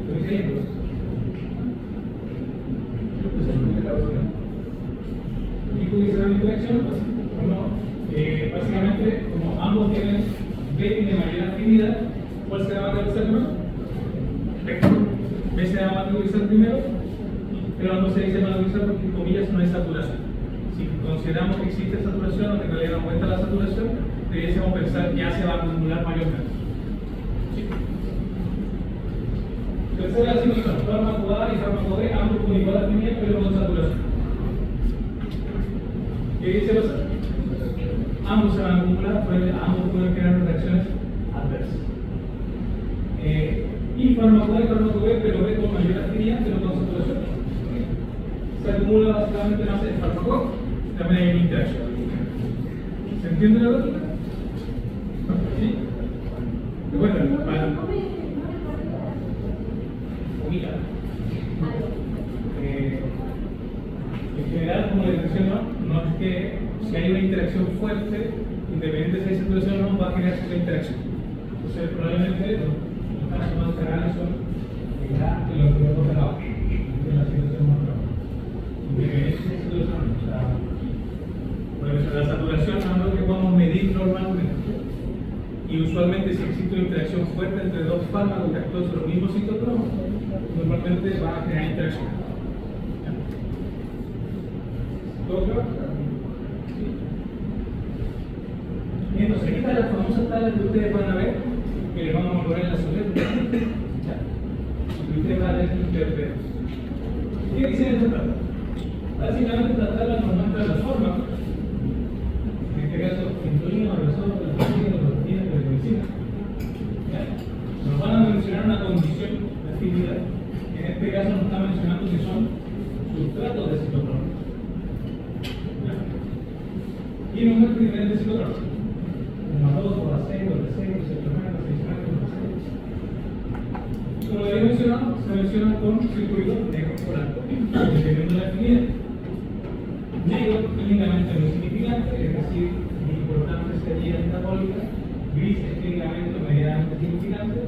¿Estoy diciendo? ¿Y cómo dice la interacción? Básicamente, como ambos tienen B tiene mayor afinidad, ¿cuál se va a metabolizar primero? B. B se va a metabolizar primero, pero no se dice metabolizar porque en comillas no hay saturación. Si consideramos que existe saturación o que en realidad no aumenta la saturación, deberíamos pensar que ya se va a acumular mayormente. ¿Sí? Tercera situación, fármaco A y fármaco B, ambos con igual afinidad pero con saturación. ¿Qué dice pasar? Ambos se van a acumular, por ende, ambos pueden crear reacciones adversas. Y fármaco A y fármaco B, pero B con mayor afinidad, pero con saturación. Se acumula básicamente más el fármaco, también hay una interacción. ¿Se entiende la lógica? ¿Sí? Recuerden, para ubicar. En general, como les menciono, no es que si hay una interacción fuerte, independiente de si hay saturación o no, va a generar esa interacción. Entonces, probablemente los casos más generales son los primeros de la baja, en la situación más grave. Independiente de si hay saturación, la saturación es algo que podemos medir normalmente. Y usualmente, si existe una interacción fuerte entre dos fármacos que actúan sobre los mismos citocromos, normalmente va a generar interacción. ¿Todo claro? Entonces, aquí está la famosa tabla que ustedes van a ver, que les vamos a poner en la soleta. Y ustedes van a tener que interpretar. ¿Qué dice esta tabla? Básicamente, esta tabla nos muestra la forma, en este caso, insulina, resol, proteína, medicina. Nos van a mencionar una condición de afinidad. En este caso, nos está mencionando que son sustratos de citocromo. Y nos muestra diferentes citocromas. Como 2, por A6, por D6, por C8, por 6, como ya he mencionado, se menciona con circuitos negros por alto, dependiendo de la afinidad. Negro, clínicamente muy significante, es decir, muy importante sería metabólica. Gris es clínicamente medianamente significante.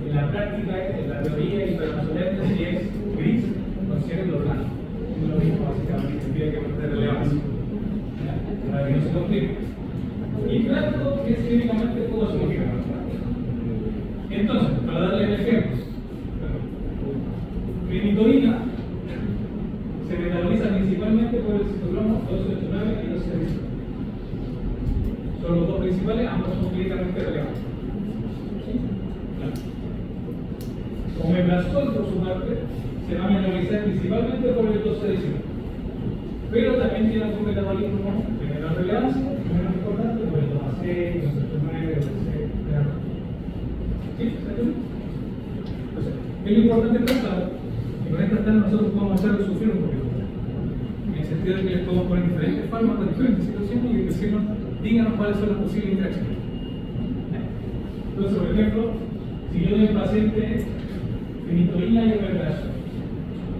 En la práctica, en la teoría y para la solemne, si es gris, consideren lo blanco. Es lo mismo, básicamente, tiene que mostrar relevancia. Para que no se complique. Y blanco es clínicamente poco significante. Entonces, para darle el ejemplo, clemitorina se metaboliza principalmente por el citocromo 289 y 265. son clínicamente relevantes. ¿Sí? Claro. Omeprazol, por su parte, se va a metabolizar principalmente por el 12-19. Pero también tiene algún metabolismo de menor relevancia, menos importante, por el 2-6, el 2-9, el 6, ¿sí? Entonces, es lo importante pensar que con esta tabla nosotros podemos hacerlo sufrir un poquito. En el sentido de que les podemos poner diferentes fármacos, diferentes situaciones y decirnos, díganos cuáles son las posibles interacciones. Entonces, por ejemplo, si yo doy a un paciente fenitoína y omeprazol,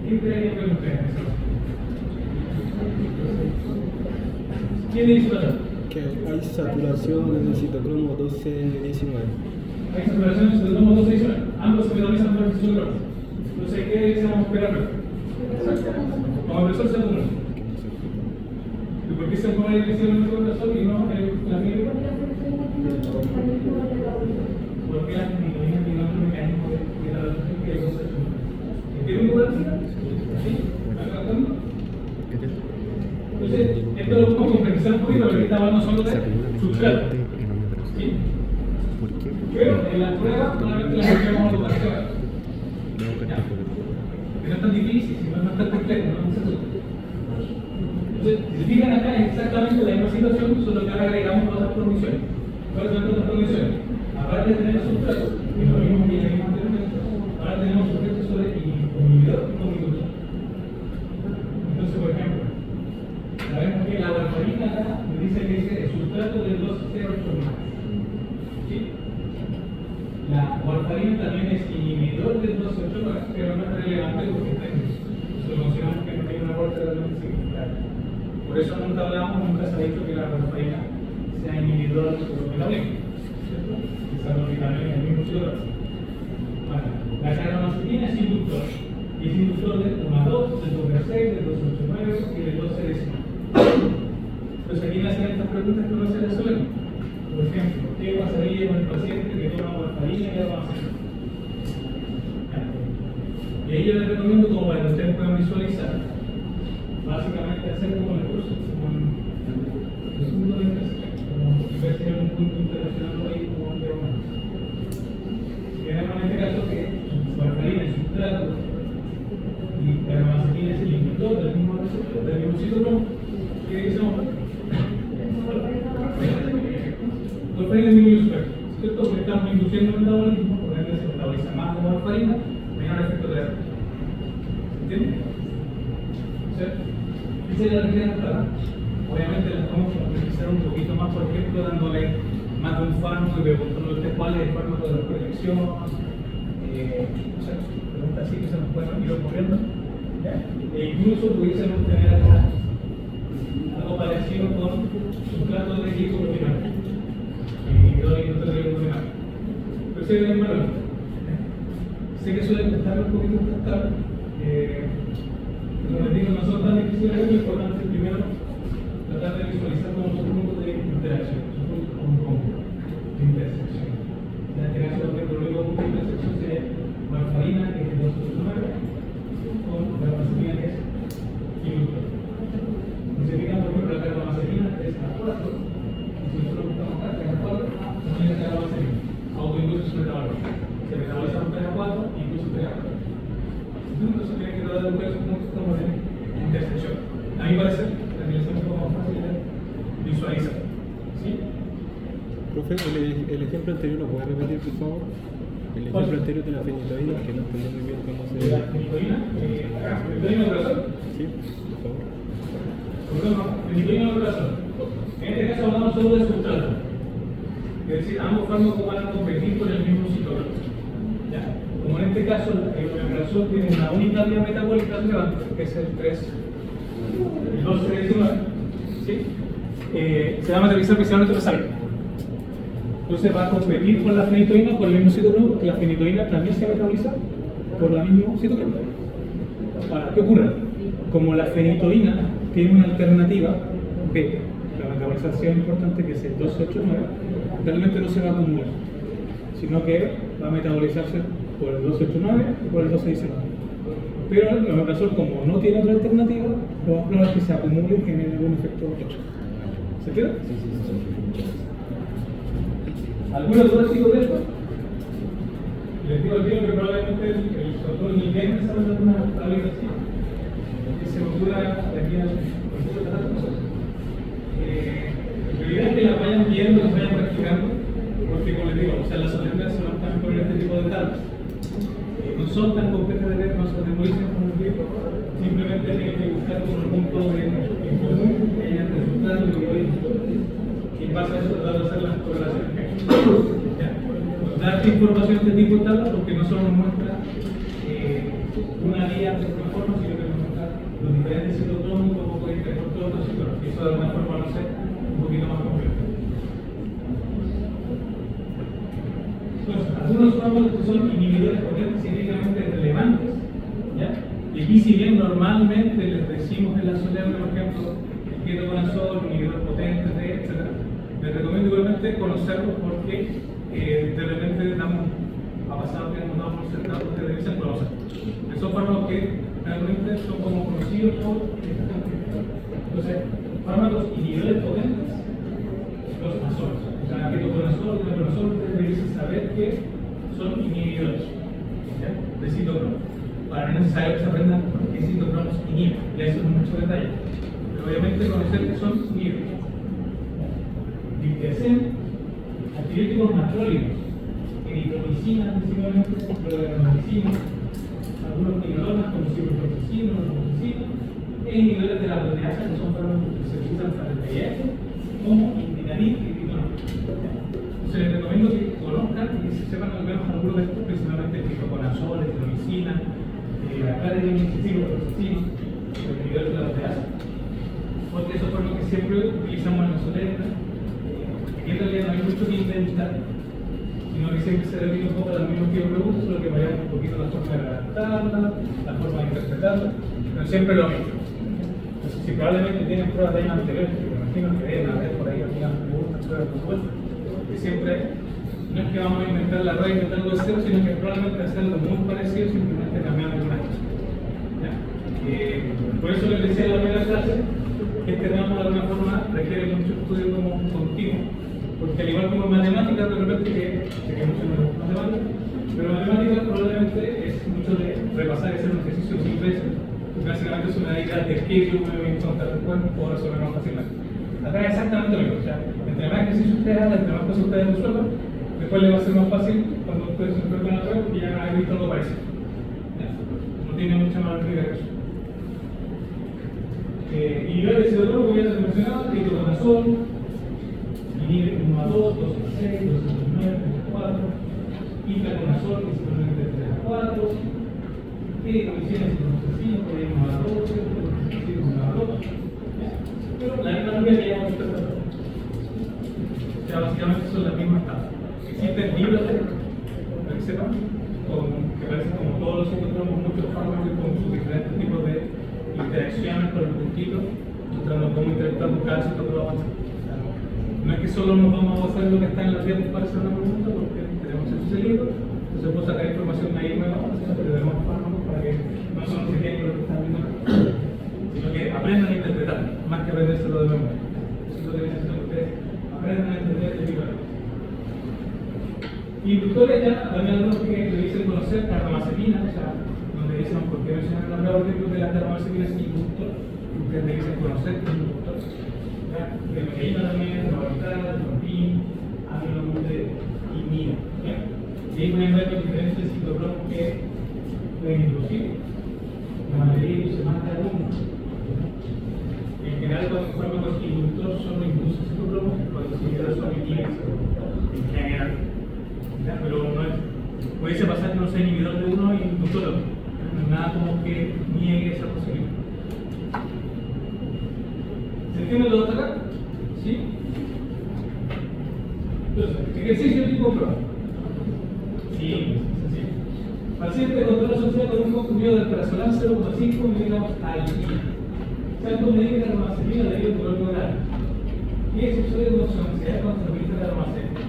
¿qué creería que ustedes en esa? ¿Quién dice eso? Que hay saturación en el citocromo 12-19. Hay saturación en el citocromo 12-19. Ambos se metabolizan por el citocromo. Entonces, ¿qué deberíamos esperar? Como profesor se acumula. ¿Y por qué se acumula el liceo en el profesor y no la mínima? Porque la fenitoína tiene otro mecanismo de adaptación que el 12-19. ¿Tiene un lugar? ¿Sí? ¿Están tratando? Entonces, esto lo podemos concretizar un poquito porque está hablando solo de sustrato. ¿Sí? Pero en la prueba, solamente la hacemos automáticamente. Que no es tan difícil, sino no es tan complejo, no es eso. Entonces, si se fijan acá, es exactamente la misma situación, solo que ahora agregamos otras condiciones. ¿Cuáles son otras condiciones? Aparte de tener sustrato, que es lo mismo que ya vimos anteriormente, ahora tenemos sujetos sobre inhibidor y conductor. Entonces, por ejemplo, sabemos que la warfarina acá me dice que es el sustrato del 2,0,8. ¿Sí? La warfarina también es inhibidor del 2,8, pero no es relevante porque está en eso. Lo consideramos que no tiene un aporte realmente significativo. Por eso nunca hablamos, nunca se ha dicho que la warfarina sea inhibidor de su metabólico. ¿Cierto? Esa vitamina es el mismo sustrato. Bueno, la carbamazepina es inductor. Y es inductor del 1,2, del 2,6, del 2,8,9 y del 12,19. Entonces aquí me hacen estas preguntas que uno se resuelve. Por ejemplo, ¿qué pasaría con el paciente que toma warfarina y carbamazepina? Y ahí yo les recomiendo, como para que ustedes puedan visualizar, básicamente hacer como el curso, como el segundo de intersección, como ver si hay un punto interrelacionado ahí como un diagonal. Tenemos en este caso que warfarina es sustrato y carbamazepina es el inductor del mismo receptor, del mismo citocromo. ¿Qué decimos? Warfarina es muy sustrato, ¿cierto? Porque estamos induciendo el metabolismo, por ende se metaboliza más de warfarina, menor efecto de la. ¿Entiendes? Esa es la realidad clara. Obviamente la podemos complejizar un poquito más, por ejemplo, dándole más de un fármaco y preguntándole cuál es el fármaco de la protección. Preguntas así que se nos pueden ir ocurriendo. E incluso pudiésemos tener acá algo parecido con sustrato de glicoproteína. Inhibidor y inductor de glicoproteína. Pero sé que es malo. Sé que suele costar un poquito tratar. Como les digo, no son tan difíciles, lo importante es primero tratar de visualizar como son puntos de interacción, son puntos como de intersección. En este caso, por ejemplo, el único punto de intersección sería warfarina, que es el 2,9, con carbamazepina, que es inductor. Si se fijan, por ejemplo, la carbamazepina es a 4, y si nosotros buscamos acá, 3 a 4, también es carbamazepina, autoinduce su metabolismo. Se metaboliza con 3 a 4, incluso 3 a 4. Entonces tiene que tratar de buscar esos puntos como de intersección. A mí me parece la relación un poco más fácil de visualizar. ¿Sí? Profe, el ejemplo anterior lo puede repetir, por favor. El ejemplo anterior de la fenitoína, que no entendí muy bien cómo se. La fenitoína, fenitoína o corazón. Sí, por favor. Fenitoína o corazón. En este caso hablamos solo de sustrato. Es decir, ambos fármacos van a competir por el mismo citocromo. ¿Ya? Como en este caso, el omeprazol tiene una única vía metabólica relevante, que es el 12,19, ¿sí? Se va a metabolizar principalmente por sangre. Entonces va a competir con la fenitoína por el mismo citocromo, que la fenitoína también se metaboliza por el mismo citocromo. Ahora, ¿qué ocurre? Como la fenitoína tiene una alternativa B, la metabolización importante, que es el 2,8,9, realmente no se va a acumular, sino que va a metabolizarse por el 2,8,9 y por el 12,19. Pero el omeprazol, como no tiene otra alternativa, lo más probable es que se acumule y genere algún efecto extra. ¿Se queda? Sí. ¿Alguna duda chicos de esto? Les digo al tío que probablemente el doctor ni bien sabe alguna tabla así. Que se ocurra de aquí al futuro de las cosas. La idea es que las vayan viendo, las vayan practicando, porque como les digo, o sea, las solemnidades no están con este tipo de tablas. No son tan complejas de ver, no se memorizan como el tiempo. Simplemente tienen que buscar un punto en común que hayan resultado y en base a eso tratar de hacer las correlaciones. Darte información de este tipo de tablas porque no solo nos muestra una guía de esta forma, sino que nos muestra los diferentes ciclotrons, cómo puede ir por todos los ciclos, y eso de alguna forma lo hace un poquito más complejo. Entonces, algunos fármacos que son inhibidores potentes científicamente relevantes, ¿ya? Y aquí, si bien normalmente les decimos en la solemne, por ejemplo, el ketoconazol, inhibidor potente, etc., les recomiendo igualmente conocerlos porque de repente ha pasado que nos damos por sentado que deben conocer. Esos fármacos que realmente son como conocidos por esta cantidad. Entonces, fármacos inhibidores potentes, los azoles. O sea, ketoconazol, metoconazol, ustedes deben saber que son inhibidores, ¿ya? De citocromo. Para no es necesario que se aprendan qué citocromos inhiben, ya eso es mucho detalle. Pero obviamente conocer que son inhibidores. Dictesen, antibióticos macrólicos, eritromicina, principalmente, clorexamina, algunos quinolonas como ciprofloxacino, normoxicina, e inhibidores de la proteasa, que son fármacos que se usan para el VIH, como indinamid y ritonamid. Entonces les recomiendo que conozcan y que se sepan al menos algunos de estos, principalmente el ketoconazol, eritromicina, la claridemicina, ciprofloxacino, los inhibidores de la proteasa, porque esos fueron los que siempre utilizamos en la solemne. En realidad no hay mucho que inventar, sino que siempre se repite un poco de los mismos que yo pregunto, solo que variamos un poquito la forma de redactarla, la forma de interpretarla, pero siempre lo mismo. Entonces, si probablemente tienen pruebas de años anteriores, que me imagino que deben haber por ahí algunas pruebas por supuesto, que siempre no es que vamos a inventar la rueda inventando de cero, sino que probablemente hacer algo muy parecido, simplemente cambiando algunas cosas. Por eso les decía en la primera clase que este ramo de alguna forma requiere mucho estudio como continuo. Porque al igual como en matemáticas, de repente que sé que mucho no es matemáticas, pero matemáticas probablemente es mucho de repasar y hacer un ejercicio sin veces. Básicamente es una idea de qué yo me voy a encontrar después o resolver más fácilmente. Acá es exactamente lo mismo, o sea, entre más ejercicio ustedes hagan, entre más cosas ustedes resuelvan, después les va a ser más fácil cuando ustedes se enfrentan a la prueba y ya han visto algo parecido. No tiene mucha más lógica que eso. Y yo les decía otro, como ya les mencionaba, ketoconazol, inhibe 1 a 2, 2 a 6, 2 a 9, 3 a 4, itaconazol, que simplemente 3 a 4, eritromicina, ciprofloxacino, por ahí 1 a 2, 1 a 2, pero la misma lógica que ya hemos visto. O sea, básicamente son las mismas tablas. Existen libros para que sepan, que parecen como todos los ciclotromos, muchos fármacos con sus diferentes tipos de interacciones con el puntito, mostrando cómo interactuamos cada ciclotromo. No es que solo nos vamos a basar en lo que está en las diapositivas para hacer una pregunta, porque tenemos ese libro, entonces puedo sacar información ahí nueva, sino que tenemos fármacos para que no solo se queden con lo que están viendo, sino que aprendan a interpretar, más que aprendérselo de memoria. Eso es lo que necesitan ustedes, aprendan a entender el libro. Inductores ya, también algunos que le dicen conocer carbamazepina, o sea, donde dicen por qué mencionan los laboratorios de la carbamazepina es inductor, ustedes le dicen conocer inductor. De proteína también, norborbital, trombin, amiloglute y mina. Y ahí pueden ver los diferentes ciclotromos que pueden inducir. La mayoría se manda a uno. En general, cuando un fármaco es inductor, solo induce ciclotromos, cuando se queda solo inhibe ciclotromos. En general. Pero no es. Puede pasar que no sea inhibidor de uno y inductor de otro. No es nada como que niegue esa posibilidad. ¿Se entiende lo de acá? ¿Sí? Entonces, ejercicio tipo prueba. Sí, sencillo. Paciente con dolor social con un comprimido de alprazolam 0,5 miligramos al día. ¿Cuánto medida de carbamazepina debido al dolor oral? ¿Qué sucede con su ansiedad cuando se utiliza carbamazepina?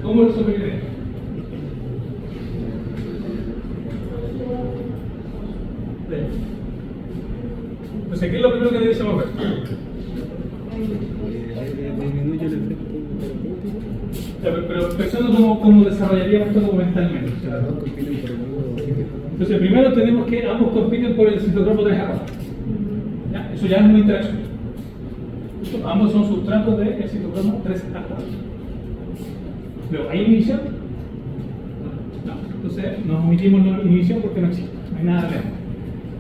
¿Cómo lo sobrevive? Entonces, ¿qué es lo primero que debemos ver? Pero pensando cómo desarrollaríamos esto como mentalmente. O sea, Los dos compiten por el mismo sitio. entonces, primero tenemos que ambos compiten por el citocromo 3A4. ¿Ya? Eso ya es una interacción. Ambos son sustratos del citocromo 3A4. Luego, ¿hay inhibición? No. Entonces, nos omitimos la inhibición porque no existe. No hay nada de eso.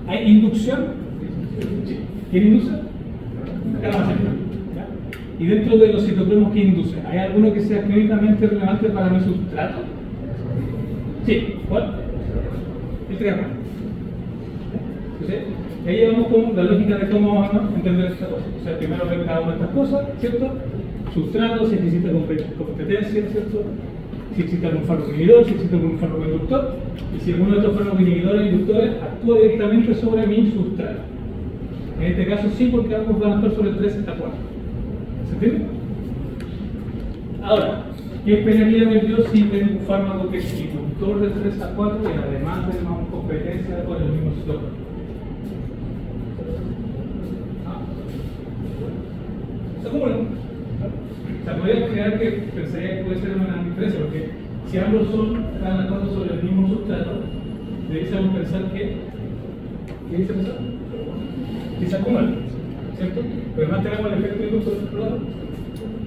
¿Hay inducción? Sí. ¿Quién induce? Acá la mayoría. ¿Ya? Y dentro de los citocromos que induce, ¿hay alguno que sea clínicamente relevante para mi sustrato? Sí. ¿Cuál? El triángulo. Entonces, ahí vamos con la lógica de cómo vamos a entender esta cosa. O sea, primero ver cada una de estas cosas, ¿cierto? Sustrato, si existe competencia, ¿cierto? Si existe algún fármaco inhibidor, si existe algún fármaco inductor, y si alguno de estos fármacos inhibidores e inductores actúa directamente sobre mi sustrato. En este caso sí, porque ambos van a estar sobre el 3 a 4. ¿Se entiende? Ahora, ¿qué esperaría ver yo si tengo un fármaco que es inductor del 3 a 4 y además tenemos competencia con el mismo citocromo? Se acumulan. O sea, podría creer que pensaría que puede ser una gran diferencia, porque si ambos están actuando sobre el mismo sustrato, deberíamos pensar que. ¿Qué dice pensar? Que se acumulan, ¿cierto? Pero además tenemos el efecto inductor, ¿verdad?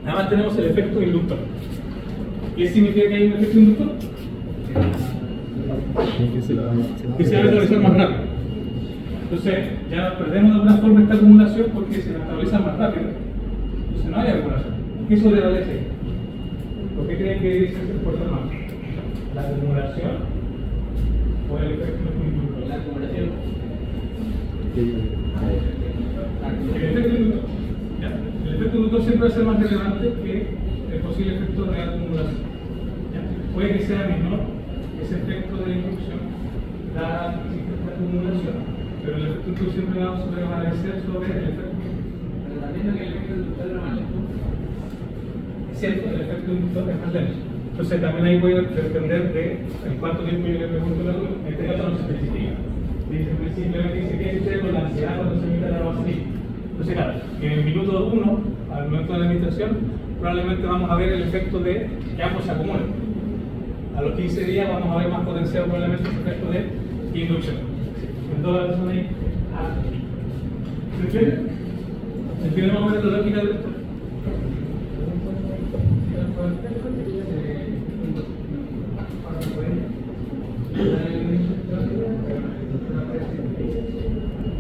Además tenemos el efecto inductor. ¿Qué significa que hay un efecto inductor? Que se va a metabolizar más rápido. Entonces, ya perdemos de alguna forma esta acumulación porque se metaboliza más rápido. Entonces, no hay acumulación. ¿Qué sobrevalece? ¿Por qué creen que dice que se esfuerza más? ¿La acumulación o el efecto inductor? La acumulación. El efecto inductor. ¿Ya? El efecto inductor siempre va a ser más relevante que el posible efecto de acumulación. ¿Ya? Puede que sea menor ese efecto de inducción, dada que existe esta acumulación, pero el efecto inductor siempre va a sobrevalecer sobre el efecto. Pero también que el efecto inductor era más lento. Es cierto, el efecto inductor es más lento. Entonces también ahí voy a depender de en cuánto tiempo yo le pregunto la luz. En este caso no se especifica. Simplemente dice que sucede con la ansiedad cuando se emite la vaselina. Entonces, claro, en el minuto 1, al momento de la administración, probablemente vamos a ver el efecto de que ambos se acumulen. A los 15 días vamos a ver más potenciado probablemente el efecto de inducción. En todas las zonas ahí. ¿Se entiende? ¿Se entiende más o menos la lógica de esto?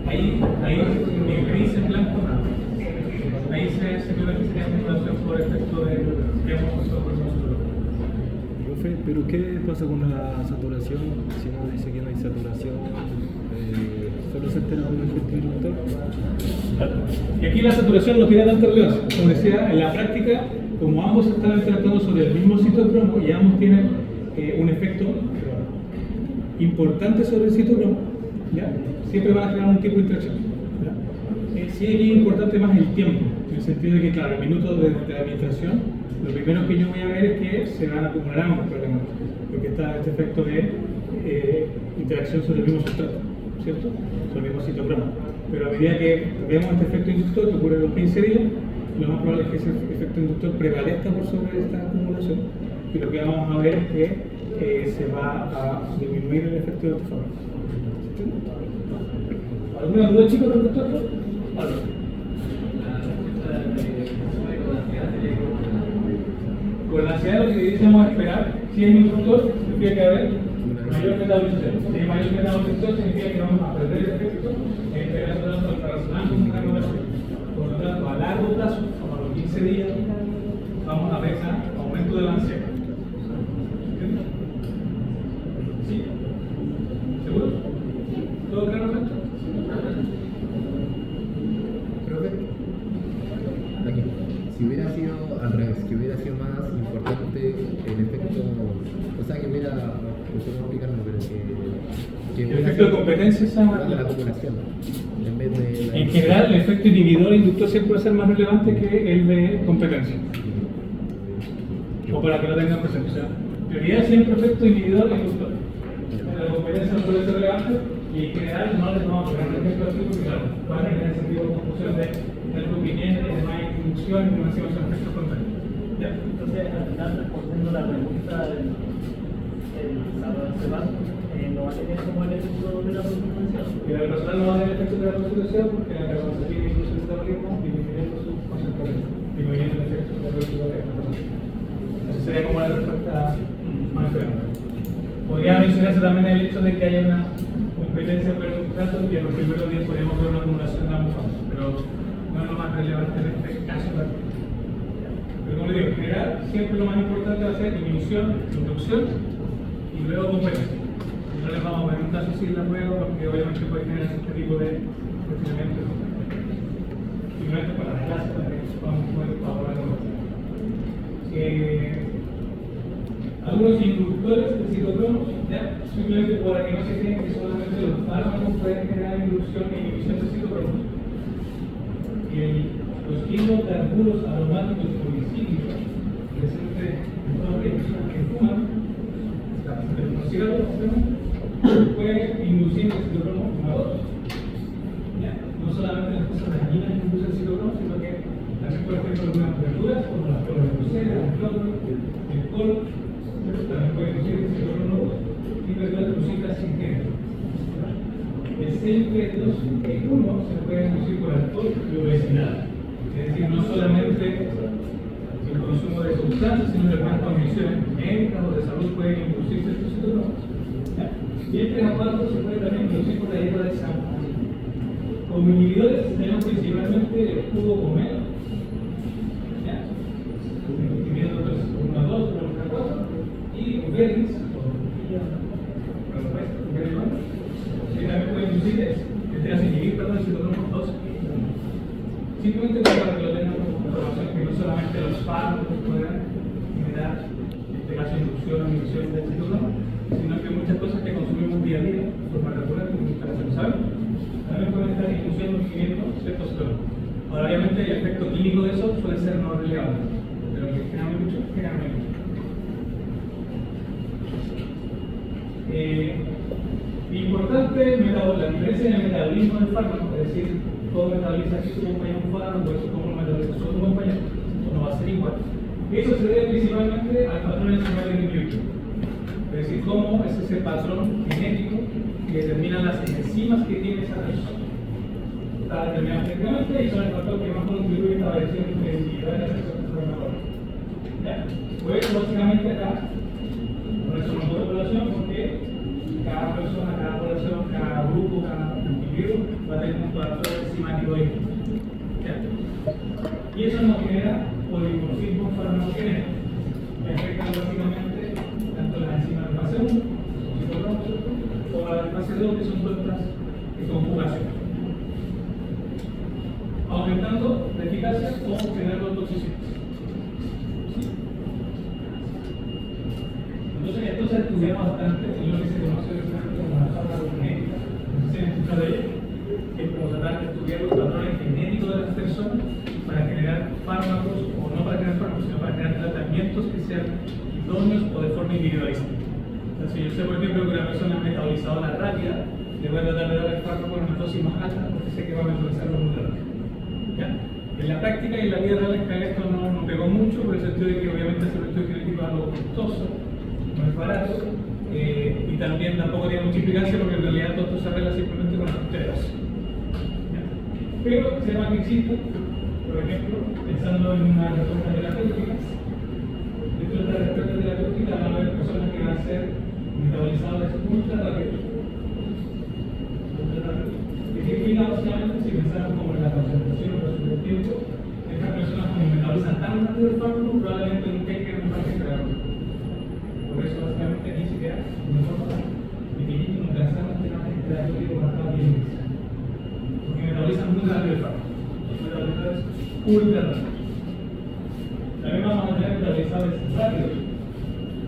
Ahí en gris, en blanco, ahí se beneficia en relación por el efecto de que hemos puesto por nosotros. Profe, ¿pero qué pasa con la saturación? Si uno dice que no hay saturación, ¿solo se altera con el efecto inductor? Y aquí la saturación no tiene tanta relevancia. Como decía, en la práctica, como ambos están interactuando sobre el mismo citocromo y ambos tienen un efecto importante sobre el citocromo, ¿ya? Siempre van a generar un tipo de interacción. Sí es importante más el tiempo, en el sentido de que, claro, el minuto de la administración, lo primero que yo voy a ver es que se van a acumular ambos problemas, porque está este efecto de interacción sobre el mismo sustrato, ¿cierto? Sobre el mismo citocromo. Pero a medida que vemos este efecto inductor que ocurre en los 15 días, lo más probable es que ese efecto inductor prevalezca por sobre esta acumulación, y lo que vamos a ver es que se va a disminuir el efecto de otro. ¿Alguna duda, chicos, respecto a esto? Con la ansiedad lo que deberíamos esperar, si hay un inductor, significa que va a haber mayor metabolización. Si hay mayor metabolización, significa que vamos a perder el efecto en este caso de la resonancia con una conversión. Por lo tanto, a largo plazo, como a los 15 días, vamos a ver ese aumento de la ansiedad. ¿Entiendes? ¿Sí? ¿Seguro? ¿Todo claro con esto? Profe, aquí, si hubiera sido al revés, que hubiera sido más importante el efecto, o sea, que hubiera, no sé cómo explicarlo, pero que El hubiera efecto de sido competencia es la acumulación, en vez de la en general, el efecto inhibidor e inductor siempre va a ser más relevante que el de competencia. O para que lo tengan presente. O sea, en prioridad siempre efecto inhibidor e inductor. La competencia no suele ser relevante y en general no les vamos a poner el ejemplo así porque, claro, van a tener sentido de confusión de algo que viene, de más inducción y de más efectos contrarios. Ya. Entonces, al final, respondiendo a la pregunta del Sebastián, no va a tener como el efecto de la constitución. Y la persona no va a tener efecto de la constitución porque la persona tiene incluso el metabolismo disminuyendo su concentración, disminuyendo el efecto de la constitución. Esa sería como la respuesta más grande. Podría mencionarse también el hecho de que haya una competencia por el contrato y en los primeros días podríamos ver una acumulación de ambos fondos, pero no es lo más relevante en este caso. Pero como le digo, en general, siempre lo más importante va a ser disminución, inducción y luego competencia. No les vamos a preguntar si la prueba porque obviamente puede tener este tipo de cuestionamiento. Simplemente para las clases, para que podamos poder colaborar con nosotros. Algunos inductores de citocronos, ¿ya? Simplemente para que no se crean que solamente los fármacos pueden generar inducción e inhibición de citocronos. Los hidrocarburos aromáticos policíclicos presentes en todas las personas que fuman, los cigarros, pueden inducir el citocromo fumador. No solamente las cosas dañinas que inducen el citocromo, sino que también, por ejemplo, algunas verduras como las flores de crucera, el cloro, el col, también pueden inducir el citocromo y verduras crucitas sin género. El CYP2E1 se puede inducir por alcohol y obesidad. Es decir, no solamente el consumo de sustancias, sino que algunas condiciones médicas o de salud pueden inducirse estos citocromos. Y este aparato se puede también inducir por la dieta de sangre. Como inhibidores tenemos principalmente el jugo pomelo, incluyendo 1 a 2, 1 a 4, y berries, que también puede inducir inhibir el citocromo 2. Simplemente para que lo tengan como información, que no solamente los fármacos pueden generar, en este caso, inducción o inhibición del citocromo, sino que muchas cosas que consumimos día a día, de forma regular, como instalaciones, ¿saben? También pueden estar induciendo o inhibiendo ciertos citocromos. Ahora, obviamente, el efecto químico de eso suele ser no relevante, pero que generan mucho, generan mucho. Importante, la diferencia en el metabolismo del fármaco, es decir, todo metaboliza aquí su compañero un fármaco, eso como lo metaboliza su otro compañero, eso no va a ser igual. Eso se debe principalmente al patrón enzimático individual. Es decir, cómo es ese patrón genético que determina las enzimas que tiene esa persona. Está determinado genéticamente y son el factor que más contribuye a la variación individual de la persona. Pues básicamente acá, por eso no puedo población, porque cada persona, cada población, cada grupo, cada individuo va a tener un patrón enzimático distinto. Y eso nos genera polimorfismo farmacogenético, que afectan básicamente tanto las enzimas de fase 1, como las de fase 2, que son todas de conjugación, aumentando la eficacia o generando toxicidad. Entonces, esto se estudia bastante en lo que se conoce como la farmacogenética. No sé si han escuchado de ello, que es como tratar de estudiar los patrones genéticos de las personas para generar fármacos, o no para generar fármacos, sino para generar tratamientos que sean idóneos o de forma individualista. Entonces, yo sé, por ejemplo, que una persona ha metabolizado la rápida, le voy a tratar de dar el fármaco en una dosis más alta porque sé que va a metabolizarlo muy rápido. ¿Ya? En la práctica y en la vida real esto no pegó mucho, por el sentido de que obviamente ese estudio genético es algo costoso, no es barato, y también tampoco tiene mucha implicancia porque en realidad todo esto se arregla simplemente con las ustedes. Pero sepan que existe, por ejemplo, pensando en una respuesta terapéutica, dentro de esta respuesta terapéutica van a haber personas que van a ser metabolizadas ultra rápido. ¿Qué significa básicamente si pensamos como en la concentración o el tiempo? Estas personas como metabolizan tan rápido el fármaco, probablemente nunca hay que un parque terapéutico. Por eso básicamente aquí se queda mejor pequeñito, no alcanzamos este margen terapéutico marcado bien. Porque metabolizan muy rápido el fármaco. Los metabolizadores ultra rápidos. También vamos a tener metabolizadores rápidos,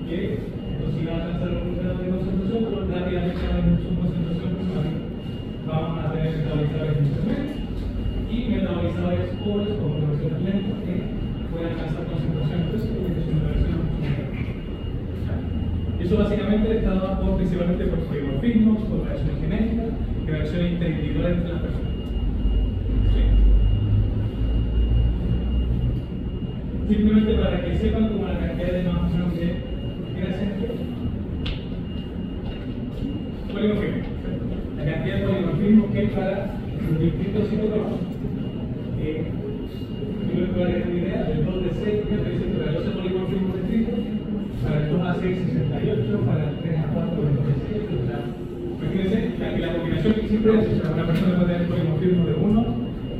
que esto sí va a alcanzar un grado de concentración, pero rápidamente va a haber su concentración primaria. Vamos a tener metabolizadores intermedios y metabolizadores pobres como versiones lentas que pueden alcanzar concentraciones de una versión. Eso básicamente está dado principalmente por polimorfismos, por reacciones genéticas y reacciones interindividuales entre las personas. ¿Sí? Simplemente para que sepan como la cantidad de más o menos de gracias. Polimorfismo. La cantidad de polimorfismo que hay para los distintos citocromas. Yo para que tengan idea, el 2 de 6, que estoy diciendo para 12 polimorfismos descritos, para el 2 a 6, 68, para el 3 a 4, 27, o sea, imagínense que la combinación que siempre es, o sea, una persona puede tener polimorfismo de uno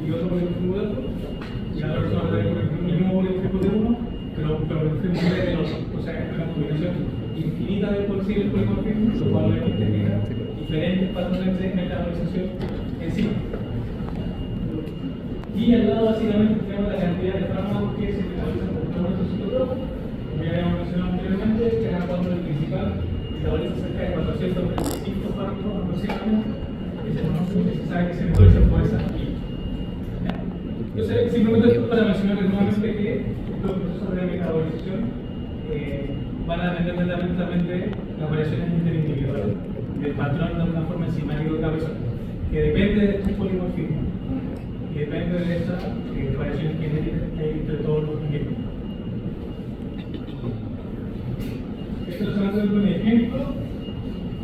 y otro polimorfismo de otro, y la otra persona puede tener el mismo polimorfismo de uno, pero polimorfismo del otro. O sea, es una combinación infinita de posibles polimorfismos, probablemente tenga diferentes patrones de metabolización encima. Y al lado básicamente tenemos la cantidad de fármacos que se metabolizan por cada uno de estos citocromas. Como ya habíamos mencionado anteriormente, cada cuadro del principal metaboliza cerca de 425 fármacos aproximadamente, que se sabe que se metabolizan por esa vía. Entonces, simplemente esto para mencionarles nuevamente que estos procesos de metabolización van a depender netamente también de las variaciones interindividuales, del patrón de alguna forma enzimático de cada persona, que depende de estos polimorfismos. Y depende de esas variaciones genéticas que hay entre todos los individuos. Esto es solamente un ejemplo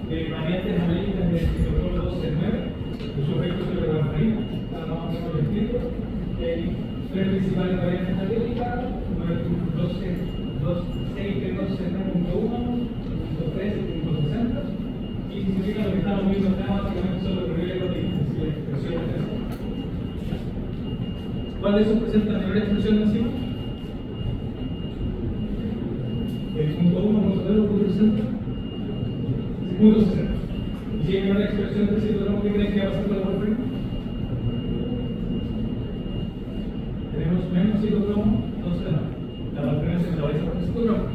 de variantes alérgicas del citocromo 12-9, de su efecto sobre la farina. Ahora vamos a ver el escrito. Hay tres principales variantes alérgicas: 6P12-9.1, 6.3 y 5.60. Y significa lo que estamos viendo acá, básicamente son los niveles de expresión. ¿Cuál de esos presenta mayor expresión de enzima? El punto 1, punto 0, punto 60. Punto 60. ¿Y si hay menor expresión de citocromo, qué creen que va a pasar con la porfirina? Tenemos menos citocromo, entonces la porfirina se metaboliza por el citocromo.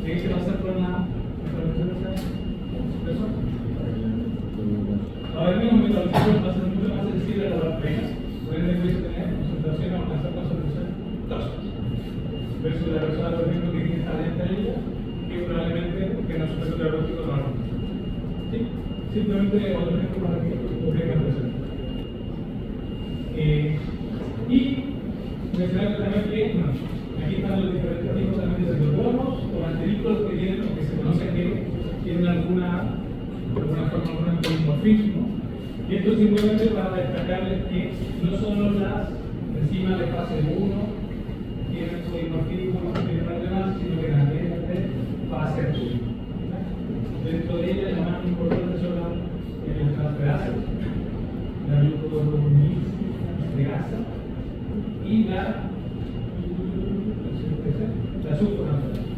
¿Qué se va a hacer con la metabolización de esa expresión? A ver, menos metabolización va a ser mucho más sensible a la porfirina. Por ende, puede tener concentración o alcanzar concentración 2 versus la persona, por ejemplo, que tiene esta lenta ella, que probablemente tenga un sujeto terapéutico normal. ¿Sí? Simplemente otro ejemplo para que lo tengan presente. Y mencionar también que, bueno, aquí están los diferentes tipos también de citocromos o antirícolos que tienen, o que se conoce que tienen alguna forma de polimorfismo. Y esto simplemente para destacarles que no solo las enzimas de fase 1 tienen polimorfismo, tienen demás, sino que también las de fase 2. Dentro de ellas, las más importantes son las transferases, la glucoronidasa y la sulfotransferasa.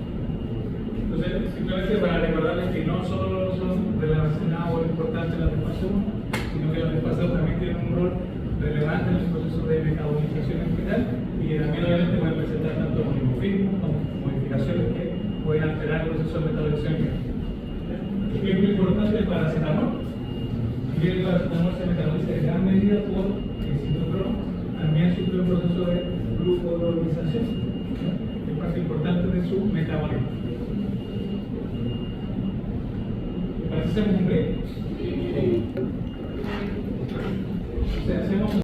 Entonces, simplemente para recordarles que no solo son relacionados o importantes las de fase 1, sino que los desfasados también tienen un rol relevante en el proceso de metabolización en general y que también obviamente pueden presentar tanto polimorfismos como modificaciones que pueden alterar el proceso de metabolización en general. ¿Qué es muy importante el paracetamol? Y el paracetamol se metaboliza en gran medida por el citocromo, también sufre un proceso de glucoronidasa, que es parte importante de su metabolismo. ¿Parece un break? O sea, hacemos